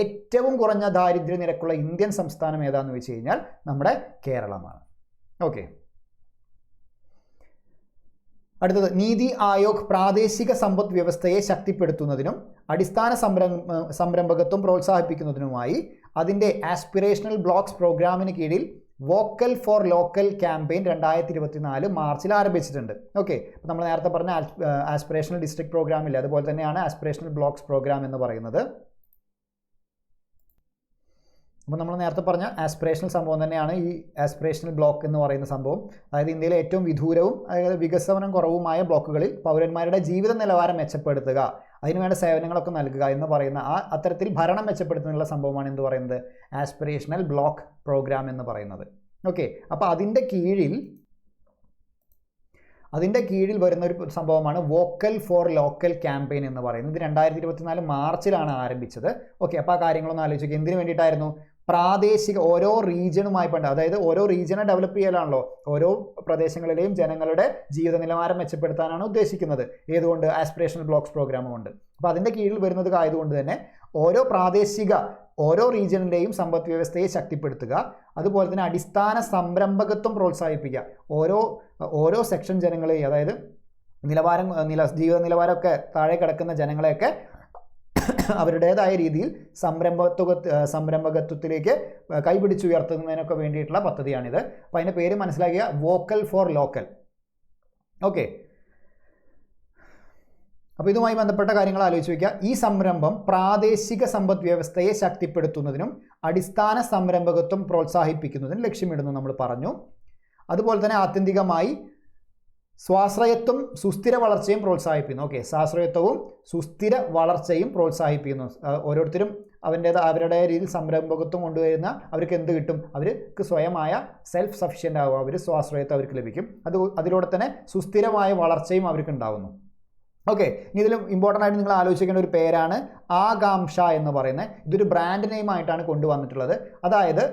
ഏറ്റവും കുറഞ്ഞ ദാരിദ്ര്യ നിരക്കുള്ള ഇന്ത്യൻ സംസ്ഥാനം ഏതാണെന്ന് വെച്ച് കഴിഞ്ഞാൽ നമ്മുടെ കേരളമാണ്. ഓക്കെ, അടുത്തത് നീതി ആയോഗ് പ്രാദേശിക സമ്പദ് വ്യവസ്ഥയെ ശക്തിപ്പെടുത്തുന്നതിനും അടിസ്ഥാന സംരംഭകത്വം പ്രോത്സാഹിപ്പിക്കുന്നതിനുമായി അതിൻ്റെ ആസ്പിറേഷണൽ ബ്ലോക്സ് പ്രോഗ്രാമിന് കീഴിൽ വോക്കൽ ഫോർ ലോക്കൽ ക്യാമ്പയിൻ 2024 മാർച്ചിൽ ആരംഭിച്ചിട്ടുണ്ട്. ഓക്കെ, അപ്പോൾ നമ്മൾ നേരത്തെ പറഞ്ഞ ആസ്പിറേഷണൽ ഡിസ്ട്രിക്ട് പ്രോഗ്രാം ഇല്ലേ, അതുപോലെ തന്നെയാണ് ആസ്പിറേഷണൽ ബ്ലോക്സ് പ്രോഗ്രാം എന്ന് പറയുന്നത്. അപ്പോൾ നമ്മൾ നേരത്തെ പറഞ്ഞ ആസ്പിറേഷണൽ സംഭവം തന്നെയാണ് ഈ ആസ്പിറേഷണൽ ബ്ലോക്ക് എന്ന് പറയുന്ന സംഭവം. അതായത് ഇന്ത്യയിലെ ഏറ്റവും വിദൂരവും അതായത് വികസനം കുറവുമായ ബ്ലോക്കുകളിൽ പൗരന്മാരുടെ ജീവിത നിലവാരം മെച്ചപ്പെടുത്തുക, അതിനുവേണ്ട സേവനങ്ങളൊക്കെ നൽകുക എന്ന് പറയുന്ന അത്തരത്തിൽ ഭരണം മെച്ചപ്പെടുത്തുന്നുള്ള സംഭവമാണ് എന്ത് പറയുന്നത്, ആസ്പിറേഷണൽ ബ്ലോക്ക് പ്രോഗ്രാം എന്ന് പറയുന്നത്. ഓക്കെ, അപ്പോൾ അതിൻ്റെ കീഴിൽ വരുന്ന ഒരു സംഭവമാണ് വോക്കൽ ഫോർ ലോക്കൽ ക്യാമ്പയിൻ എന്ന് പറയുന്നത്. ഇത് 2024 മാർച്ചിലാണ് ആരംഭിച്ചത്. ഓക്കെ, അപ്പോൾ ആ കാര്യങ്ങളൊന്ന് ആലോചിക്കുക. എന്തിനു വേണ്ടിയിട്ടായിരുന്നു? പ്രാദേശിക ഓരോ റീജിയനുമായി പണ്ട്, അതായത് ഓരോ റീജിയനെ ഡെവലപ്പ് ചെയ്യാനാണല്ലോ, ഓരോ പ്രദേശങ്ങളിലെയും ജനങ്ങളുടെ ജീവിത നിലവാരം മെച്ചപ്പെടുത്താനാണ് ഉദ്ദേശിക്കുന്നത്. ഏതുകൊണ്ട്? ആസ്പിറേഷണൽ ബ്ലോക്സ് പ്രോഗ്രാം കൊണ്ട്. അപ്പോൾ അതിൻ്റെ കീഴിൽ വരുന്നത് ആയതുകൊണ്ട് തന്നെ ഓരോ റീജിയനിലെയും സമ്പദ് വ്യവസ്ഥയെ ശക്തിപ്പെടുത്തുക, അതുപോലെ തന്നെ അടിസ്ഥാന സംരംഭകത്വം പ്രോത്സാഹിപ്പിക്കുക. ഓരോ സെക്ഷൻ ജനങ്ങളെയും, അതായത് ജീവിത നിലവാരമൊക്കെ താഴെ കിടക്കുന്ന ജനങ്ങളെയൊക്കെ അവരുടേതായ രീതിയിൽ സംരംഭകത്വത്തിലേക്ക് കൈപിടിച്ചുയർത്തുന്നതിനൊക്കെ വേണ്ടിയിട്ടുള്ള പദ്ധതിയാണിത്. അപ്പോൾ അതിൻ്റെ പേര് മനസ്സിലാക്കിയ വോക്കൽ ഫോർ ലോക്കൽ. ഓക്കെ, അപ്പോൾ ഇതുമായി ബന്ധപ്പെട്ട കാര്യങ്ങൾ ആലോചിച്ച് വയ്ക്കുക. ഈ സംരംഭം പ്രാദേശിക സമ്പദ് വ്യവസ്ഥയെ ശക്തിപ്പെടുത്തുന്നതിനും അടിസ്ഥാന സംരംഭകത്വം പ്രോത്സാഹിപ്പിക്കുന്നതിനും ലക്ഷ്യമിടുന്നു നമ്മൾ പറഞ്ഞു. അതുപോലെ തന്നെ ആത്യന്തികമായി സ്വാശ്രയത്വം സുസ്ഥിര വളർച്ചയും പ്രോത്സാഹിപ്പിക്കുന്നു. ഓക്കെ, സ്വാശ്രയത്വവും സുസ്ഥിര വളർച്ചയും പ്രോത്സാഹിപ്പിക്കുന്നു. ഓരോരുത്തരും അവരുടെ രീതിയിൽ സംരംഭകത്വം കൊണ്ടുവരുന്ന അവർക്ക് എന്ത് കിട്ടും? അവർക്ക് സ്വയമായ സെൽഫ് സഫിഷ്യൻ്റ് ആകും, അവർ സ്വാശ്രയത്വം അവർക്ക് ലഭിക്കും. അതിലൂടെ തന്നെ സുസ്ഥിരമായ വളർച്ചയും അവർക്ക് ഉണ്ടാകുന്നു. ഓക്കെ, ഇതിലും ഇമ്പോർട്ടൻ്റ് ആയിട്ട് നിങ്ങൾ ആലോചിക്കേണ്ട ഒരു പേരാണ് ആകാംക്ഷ എന്ന് പറയുന്നത്. ഇതൊരു ബ്രാൻഡ് നെയിം ആയിട്ടാണ് കൊണ്ടുവന്നിട്ടുള്ളത്. അതായത്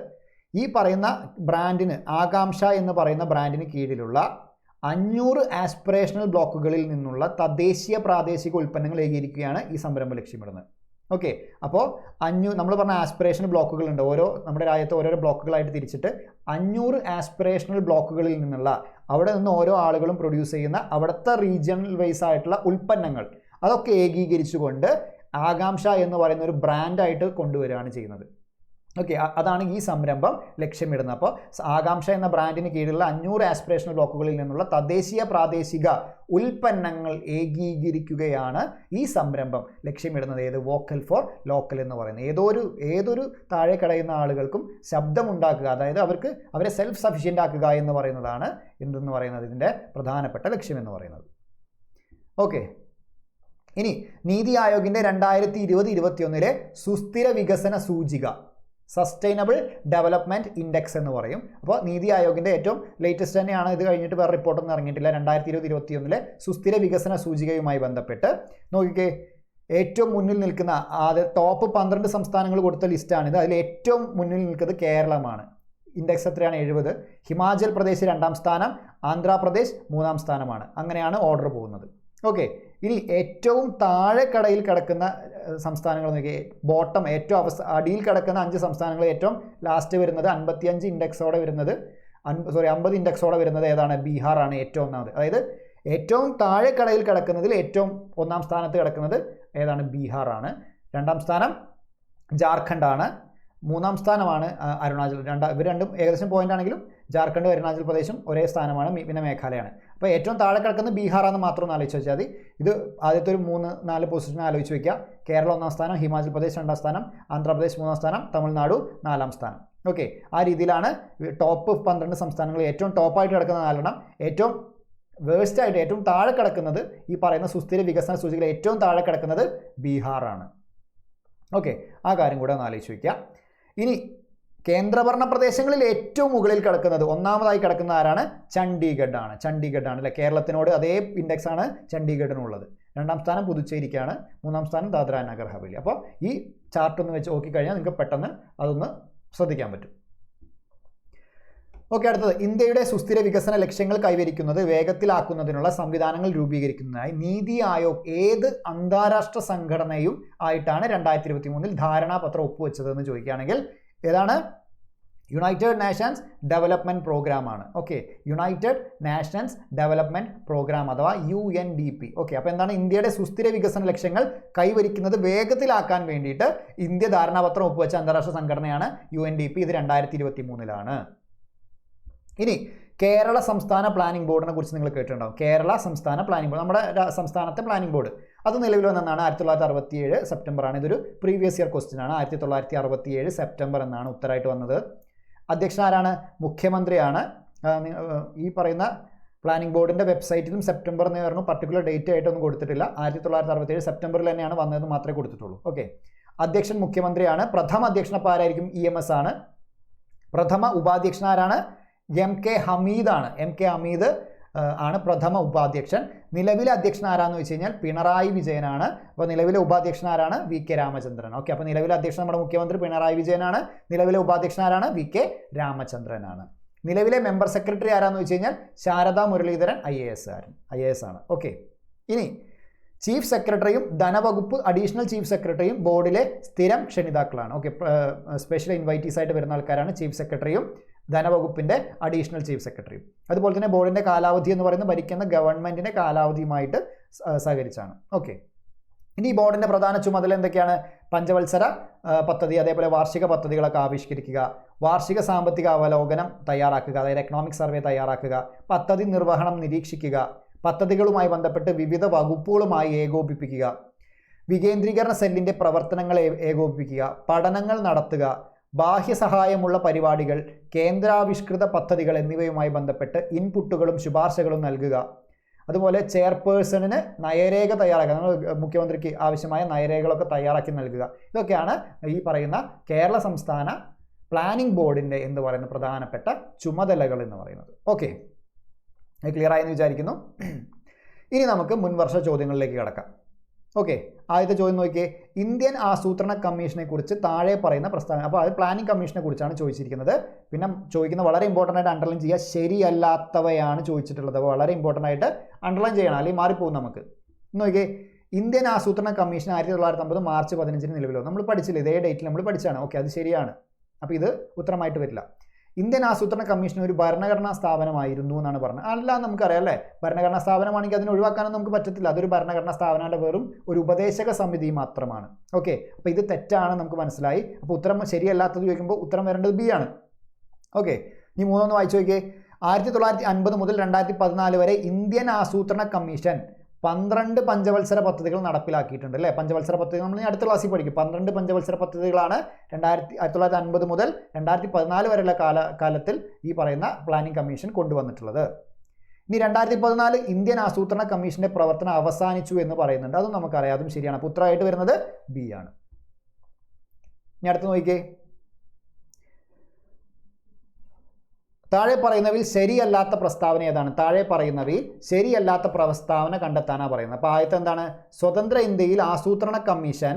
ഈ പറയുന്ന ബ്രാൻഡിന്, ആകാംക്ഷ എന്ന് പറയുന്ന ബ്രാൻഡിന് കീഴിലുള്ള 500 ആസ്പിറേഷണൽ ബ്ലോക്കുകളിൽ നിന്നുള്ള തദ്ദേശീയ പ്രാദേശിക ഉൽപ്പന്നങ്ങൾ ഏകീകരിക്കുകയാണ് ഈ സംരംഭം ലക്ഷ്യമിടുന്നത്. ഓക്കെ, അപ്പോൾ നമ്മൾ പറഞ്ഞ ആസ്പിറേഷണൽ ബ്ലോക്കുകളുണ്ട്. നമ്മുടെ രാജ്യത്ത് ഓരോരോ ബ്ലോക്കുകളായിട്ട് തിരിച്ചിട്ട് 500 ആസ്പിറേഷണൽ ബ്ലോക്കുകളിൽ നിന്നുള്ള, അവിടെ നിന്ന് ഓരോ ആളുകളും പ്രൊഡ്യൂസ് ചെയ്യുന്ന അവിടുത്തെ റീജിയണൽ വൈസ് ആയിട്ടുള്ള ഉൽപ്പന്നങ്ങൾ അതൊക്കെ ഏകീകരിച്ചുകൊണ്ട് ആകാംക്ഷ എന്ന് പറയുന്ന ഒരു ബ്രാൻഡായിട്ട് കൊണ്ടുവരികയാണ് ചെയ്യുന്നത്. ഓക്കെ, അതാണ് ഈ സംരംഭം ലക്ഷ്യമിടുന്നത്. അപ്പോൾ ആകാംക്ഷ എന്ന ബ്രാൻഡിന് കീഴിലുള്ള 500 ആസ്പിറേഷണൽ ബ്ലോക്കുകളിൽ നിന്നുള്ള തദ്ദേശീയ പ്രാദേശിക ഉൽപ്പന്നങ്ങൾ ഏകീകരിക്കുകയാണ് ഈ സംരംഭം ലക്ഷ്യമിടുന്നത്. ഏത്? വോക്കൽ ഫോർ ലോക്കൽ എന്ന് പറയുന്നത്. ഏതൊരു താഴെ കിടയുന്ന ആളുകൾക്കും ശബ്ദമുണ്ടാക്കുക, അതായത് അവരെ സെൽഫ് സഫിഷ്യൻ്റ് ആക്കുക എന്ന് പറയുന്നതാണ് എന്തെന്ന് പറയുന്നത് ഇതിൻ്റെ പ്രധാനപ്പെട്ട ലക്ഷ്യം എന്ന് പറയുന്നത്. ഓക്കെ, ഇനി നീതി ആയോഗിൻ്റെ 2020-21 സുസ്ഥിര വികസന സൂചിക, സസ്റ്റൈനബിൾ ഡെവലപ്മെൻറ്റ് ഇൻഡെക്സ് എന്ന് പറയും. അപ്പോൾ നീതി ആയോഗിൻ്റെ ഏറ്റവും ലേറ്റസ്റ്റ് തന്നെയാണ്. ഇത് കഴിഞ്ഞിട്ട് വേറെ റിപ്പോർട്ടൊന്നും ഇറങ്ങിയിട്ടില്ല. 2020-21 സുസ്ഥിര വികസന സൂചികയുമായി ബന്ധപ്പെട്ട് നോക്കിക്കേ, ഏറ്റവും മുന്നിൽ നിൽക്കുന്ന ടോപ്പ് 12 സംസ്ഥാനങ്ങൾ കൊടുത്ത ലിസ്റ്റാണിത്. അതിൽ ഏറ്റവും മുന്നിൽ നിൽക്കുന്നത് കേരളമാണ്. ഇൻഡെക്സ് എത്രയാണ്? 70. ഹിമാചൽ പ്രദേശ് 2ാം സ്ഥാനം, ആന്ധ്രാപ്രദേശ് 3ാം സ്ഥാനമാണ്. അങ്ങനെയാണ് ഓർഡർ പോകുന്നത്. ഓക്കെ, ഇനി ഏറ്റവും താഴെ കടയിൽ കിടക്കുന്ന സംസ്ഥാനങ്ങൾ നോക്കി, ബോട്ടം ഏറ്റവും അടിയിൽ കിടക്കുന്ന 5 സംസ്ഥാനങ്ങൾ ഏറ്റവും ലാസ്റ്റ് വരുന്നത് 55 ഇൻഡെക്സോടെ വരുന്നത് 50 ഇൻഡെക്സോടെ വരുന്നത് ഏതാണ്? ബീഹാറാണ് ഏറ്റവും ഒന്നാമത്. അതായത് ഏറ്റവും താഴെ കടയിൽ കിടക്കുന്നതിൽ ഏറ്റവും 1ാം സ്ഥാനത്ത് കിടക്കുന്നത് ഏതാണ്? ബീഹാറാണ്. 2ാം സ്ഥാനം ജാർഖണ്ഡാണ്. 3ാം സ്ഥാനമാണ് അരുണാചൽ. ഇവർ രണ്ടും ഏകദേശം പോയിന്റ് ആണെങ്കിലും ജാർഖണ്ഡും അരുണാചൽ പ്രദേശും ഒരേ സ്ഥാനമാണ്. പിന്നെ മേഘാലയാണ്. അപ്പോൾ ഏറ്റവും താഴെ കിടക്കുന്നത് ബീഹാറാണെന്ന് മാത്രം ഒന്ന് ആലോചിച്ച് വെച്ചാൽ മതി. ഇത് ആദ്യത്തെ ഒരു 3-4 പൊസിഷൻ ആലോചിച്ച് വയ്ക്കുക. കേരളം 1ാം സ്ഥാനം, ഹിമാചൽ പ്രദേശ് 2ാം സ്ഥാനം, ആന്ധ്രാപ്രദേശ് 3ാം സ്ഥാനം, തമിഴ്നാടു 4ാം സ്ഥാനം. ഓക്കെ, ആ രീതിയിലാണ് ടോപ്പ് 12 സംസ്ഥാനങ്ങൾ. ഏറ്റവും ടോപ്പായിട്ട് കിടക്കുന്ന 4 ഏറ്റവും വേഴ്സ്റ്റായിട്ട് ഏറ്റവും താഴെ കിടക്കുന്നത് ഈ പറയുന്ന സുസ്ഥിര വികസന സൂചികയിൽ ഏറ്റവും താഴെ കിടക്കുന്നത് ബീഹാറാണ്. ഓക്കെ, ആ കാര്യം കൂടെ ഒന്ന് ആലോചിച്ച് വയ്ക്കുക. ഇനി കേന്ദ്രഭരണ പ്രദേശങ്ങളിൽ ഏറ്റവും മുകളിൽ കിടക്കുന്നത്, ഒന്നാമതായി കിടക്കുന്ന ആരാണ്? ചണ്ഡീഗഡ് ആണ് അല്ലെ? കേരളത്തിനോട് അതേ ഇൻഡെക്സ് ആണ് ചണ്ഡീഗഡിനുള്ളത്. 2ാം സ്ഥാനം പുതുച്ചേരിക്കാണ്. 3ാം സ്ഥാനം ദാദ്ര നഗർ ഹവേലി. അപ്പോൾ ഈ ചാർട്ട് ഒന്ന് വെച്ച് നോക്കിക്കഴിഞ്ഞാൽ നിങ്ങൾക്ക് പെട്ടെന്ന് അതൊന്ന് ശ്രദ്ധിക്കാൻ പറ്റും. ഓക്കെ, അടുത്തത് ഇന്ത്യയുടെ സുസ്ഥിര വികസന ലക്ഷ്യങ്ങൾ കൈവരിക്കുന്നത് വേഗത്തിലാക്കുന്നതിനുള്ള സംവിധാനങ്ങൾ രൂപീകരിക്കുന്നതിനായി നീതി ആയോഗ് ഏത് അന്താരാഷ്ട്ര സംഘടനയും ആയിട്ടാണ് 2023 ധാരണാപത്രം ഒപ്പുവെച്ചതെന്ന് ചോദിക്കുകയാണെങ്കിൽ ഏതാണ്? യുണൈറ്റഡ് നേഷൻസ് ഡെവലപ്മെൻറ്റ് പ്രോഗ്രാം ആണ്. Okay, United Nations development programme അഥവാ UNDP. ഓക്കെ, അപ്പോൾ എന്താണ്? ഇന്ത്യയുടെ സുസ്ഥിര വികസന ലക്ഷ്യങ്ങൾ കൈവരിക്കുന്നത് വേഗത്തിലാക്കാൻ വേണ്ടിയിട്ട് ഇന്ത്യ ധാരണാപത്രം ഒപ്പുവെച്ച അന്താരാഷ്ട്ര സംഘടനയാണ് UNDP. ഇത് 2023 ഇനി കേരള സംസ്ഥാന പ്ലാനിംഗ് ബോർഡിനെ കുറിച്ച് നിങ്ങൾ കേട്ടിട്ടുണ്ടാവും. കേരള സംസ്ഥാന പ്ലാനിംഗ് ബോർഡ്, നമ്മുടെ സംസ്ഥാനത്തെ പ്ലാനിംഗ് ബോർഡ്, അത് നിലവിൽ വന്നതാണ് 1967 സെപ്റ്റംബർ ആണ്. ഇതൊരു പ്രീവിയസ് ഇയർ ക്വസ്റ്റ്യൻ ആണ്. 1967 സെപ്റ്റംബർ എന്നാണ് ഉത്തരമായിട്ട് വന്നത്. അധ്യക്ഷൻ ആരാണ്? മുഖ്യമന്ത്രിയാണ്. ഈ പറയുന്ന പ്ലാനിംഗ് ബോർഡിൻ്റെ വെബ്സൈറ്റിലും സെപ്റ്റംബർ എന്ന് പറഞ്ഞു പർട്ടിക്കുലർ ഡേറ്റ് ആയിട്ടൊന്നും കൊടുത്തിട്ടില്ല. 1967 സെപ്റ്റംബറിൽ തന്നെയാണ് വന്നതെന്ന് മാത്രമേ കൊടുത്തിട്ടുള്ളൂ. ഓക്കെ, അധ്യക്ഷൻ മുഖ്യമന്ത്രിയാണ്. പ്രഥമ അധ്യക്ഷൻ അപ്പോൾ ആരായിരിക്കും? EMS ആണ്. പ്രഥമ ഉപാധ്യക്ഷൻ ആരാണ്? MK ഹമീദ് ആണ്. MK ഹമീദ് ആണ് പ്രഥമ ഉപാധ്യക്ഷൻ. നിലവിലെ അധ്യക്ഷൻ ആരാന്ന് വെച്ച് കഴിഞ്ഞാൽ പിണറായി വിജയനാണ്. അപ്പോൾ നിലവിലെ ഉപാധ്യക്ഷൻ ആരാണ്? VK രാമചന്ദ്രൻ. ഓക്കെ, അപ്പോൾ നിലവിലെ അധ്യക്ഷൻ നമ്മുടെ മുഖ്യമന്ത്രി പിണറായി വിജയനാണ്. നിലവിലെ ഉപാധ്യക്ഷൻ ആരാണ്? VK രാമചന്ദ്രനാണ്. നിലവിലെ മെമ്പർ സെക്രട്ടറി ആരാന്ന് വെച്ച് കഴിഞ്ഞാൽ ശാരദാ മുരളീധരൻ IAS ആണ്. ഓക്കെ, ഇനി ചീഫ് സെക്രട്ടറിയും ധനവകുപ്പ് അഡീഷണൽ ചീഫ് സെക്രട്ടറിയും ബോർഡിലെ സ്ഥിരം ക്ഷണിതാക്കളാണ്. ഓക്കെ, സ്പെഷ്യൽ ഇൻവൈറ്റീസ് ആയിട്ട് വരുന്ന ആൾക്കാരാണ് ചീഫ് സെക്രട്ടറിയും ധനവകുപ്പിൻ്റെ അഡീഷണൽ ചീഫ് സെക്രട്ടറിയും. അതുപോലെ തന്നെ ബോർഡിൻ്റെ കാലാവധി എന്ന് പറയുന്നത് ഭരിക്കുന്ന ഗവൺമെൻറ്റിൻ്റെ കാലാവധിയുമായിട്ട് സഹകരിച്ചാണ്. ഓക്കെ, ഇനി ഈ ബോർഡിൻ്റെ പ്രധാന ചുമതല എന്തൊക്കെയാണ്? പഞ്ചവത്സര പദ്ധതി, അതേപോലെ വാർഷിക പദ്ധതികളൊക്കെ ആവിഷ്കരിക്കുക, വാർഷിക സാമ്പത്തിക അവലോകനം തയ്യാറാക്കുക, അതായത് എക്കണോമിക് സർവേ തയ്യാറാക്കുക, പദ്ധതി നിർവഹണം നിരീക്ഷിക്കുക, പദ്ധതികളുമായി ബന്ധപ്പെട്ട് വിവിധ വകുപ്പുകളുമായി ഏകോപിപ്പിക്കുക, വികേന്ദ്രീകരണ സെല്ലിൻ്റെ പ്രവർത്തനങ്ങൾ ഏകോപിപ്പിക്കുക, പഠനങ്ങൾ നടത്തുക, ബാഹ്യ സഹായമുള്ള പരിപാടികൾ, കേന്ദ്രാവിഷ്കൃത പദ്ധതികൾ എന്നിവയുമായി ബന്ധപ്പെട്ട് ഇൻപുട്ടുകളും ശുപാർശകളും നൽകുക. അതുപോലെ ചെയർപേഴ്സണിന് നയരേഖ തയ്യാറാക്കുക, നമ്മൾ മുഖ്യമന്ത്രിക്ക് ആവശ്യമായ നയരേഖകളൊക്കെ തയ്യാറാക്കി നൽകുക. ഇതൊക്കെയാണ് ഈ പറയുന്ന കേരള സംസ്ഥാന പ്ലാനിംഗ് ബോർഡിൻ്റെ എന്ന് പറയുന്ന പ്രധാനപ്പെട്ട ചുമതലകൾ എന്ന് പറയുന്നത്. ഓക്കെ, ക്ലിയർ ആയെന്ന് വിചാരിക്കുന്നു. ഇനി നമുക്ക് മുൻവർഷ ചോദ്യങ്ങളിലേക്ക് കടക്കാം. ഓക്കെ, ആദ്യത്തെ ചോദ്യം നോക്കിയേ. ഇന്ത്യൻ ആസൂത്രണ കമ്മീഷനെ കുറിച്ച് താഴെ പറയുന്ന പ്രസ്താവന. അപ്പോൾ അത് പ്ലാനിംഗ് കമ്മീഷനെ കുറിച്ചാണ് ചോദിച്ചിരിക്കുന്നത്. പിന്നെ ചോദിക്കുന്ന വളരെ ഇമ്പോർട്ടൻ്റ് ആയിട്ട് അണ്ടർലൈൻ ചെയ്യുക, ശരിയല്ലാത്തവയാണ് ചോദിച്ചിട്ടുള്ളത്. അപ്പോൾ വളരെ ഇമ്പോർട്ടൻ്റ് ആയിട്ട് അണ്ടർലൈൻ ചെയ്യണം, അല്ലെങ്കിൽ മാറിപ്പോകും നമുക്ക്. നോക്കിയേ, ഇന്ത്യൻ ആസൂത്രണ കമ്മീഷൻ 1950 മാർച്ച് 15 നിലവിൽ വന്നു. നമ്മൾ പഠിച്ചില്ല, ഇതേ ഡേറ്റിൽ നമ്മൾ പഠിച്ചാണ്. ഓക്കെ, അത് ശരിയാണ്. അപ്പോൾ ഇത് ഉത്തരമായിട്ട് വരില്ല. ഇന്ത്യൻ ആസൂത്രണ കമ്മീഷൻ ഒരു ഭരണഘടനാ സ്ഥാപനമായിരുന്നു എന്നാണ് പറഞ്ഞത്. അല്ല, നമുക്കറിയാം അല്ലേ, ഭരണഘടനാ സ്ഥാപനമാണെങ്കിൽ അതിന് ഒഴിവാക്കാനൊന്നും നമുക്ക് പറ്റത്തില്ല. അതൊരു ഭരണഘടനാ സ്ഥാപനങ്ങളുടെ വെറും ഒരു ഉപദേശക സമിതി മാത്രമാണ്. ഓക്കെ, അപ്പോൾ ഇത് തെറ്റാണ്, നമുക്ക് മനസ്സിലായി. അപ്പോൾ ഉത്തരം ശരിയല്ലാത്തത് ചോദിക്കുമ്പോൾ ഉത്തരം വരേണ്ടത് B ആണ്. ഓക്കെ, ഇനി മൂന്നൊന്ന് വായിച്ചു നോക്കിയേ. 1950 മുതൽ 2014 വരെ ഇന്ത്യൻ ആസൂത്രണ കമ്മീഷൻ 12 പഞ്ചവത്സര പദ്ധതികൾ നടപ്പിലാക്കിയിട്ടുണ്ട് അല്ലേ. പഞ്ചവത്സര പദ്ധതി നമ്മൾ അടുത്ത ക്ലാസ്സിൽ പഠിക്കും. 12 പഞ്ചവത്സര പദ്ധതികളാണ് 1950 മുതൽ 2014 വരെയുള്ള കാലത്തിൽ ഈ പറയുന്ന പ്ലാനിംഗ് കമ്മീഷൻ കൊണ്ടുവന്നിട്ടുള്ളത്. ഇനി 2014 ഇന്ത്യൻ ആസൂത്രണ കമ്മീഷന്റെ പ്രവർത്തനം അവസാനിച്ചു എന്ന് പറയുന്നുണ്ട്. അതും നമുക്കറിയാം, അതും ശരിയാണ്. അപ്പോൾ ഉത്തരമായിട്ട് വരുന്നത് B ആണ്. ഇനി അടുത്ത് നോക്കിക്കേ. താഴെ പറയുന്നവയിൽ ശരിയല്ലാത്ത പ്രസ്താവന ഏതാണ്? താഴെ പറയുന്നവയിൽ ശരിയല്ലാത്ത പ്രസ്താവന കണ്ടെത്താനാണ് പറയുന്നത്. അപ്പോൾ ആദ്യത്തെ എന്താണ്? സ്വതന്ത്ര ഇന്ത്യയിൽ ആസൂത്രണ കമ്മീഷൻ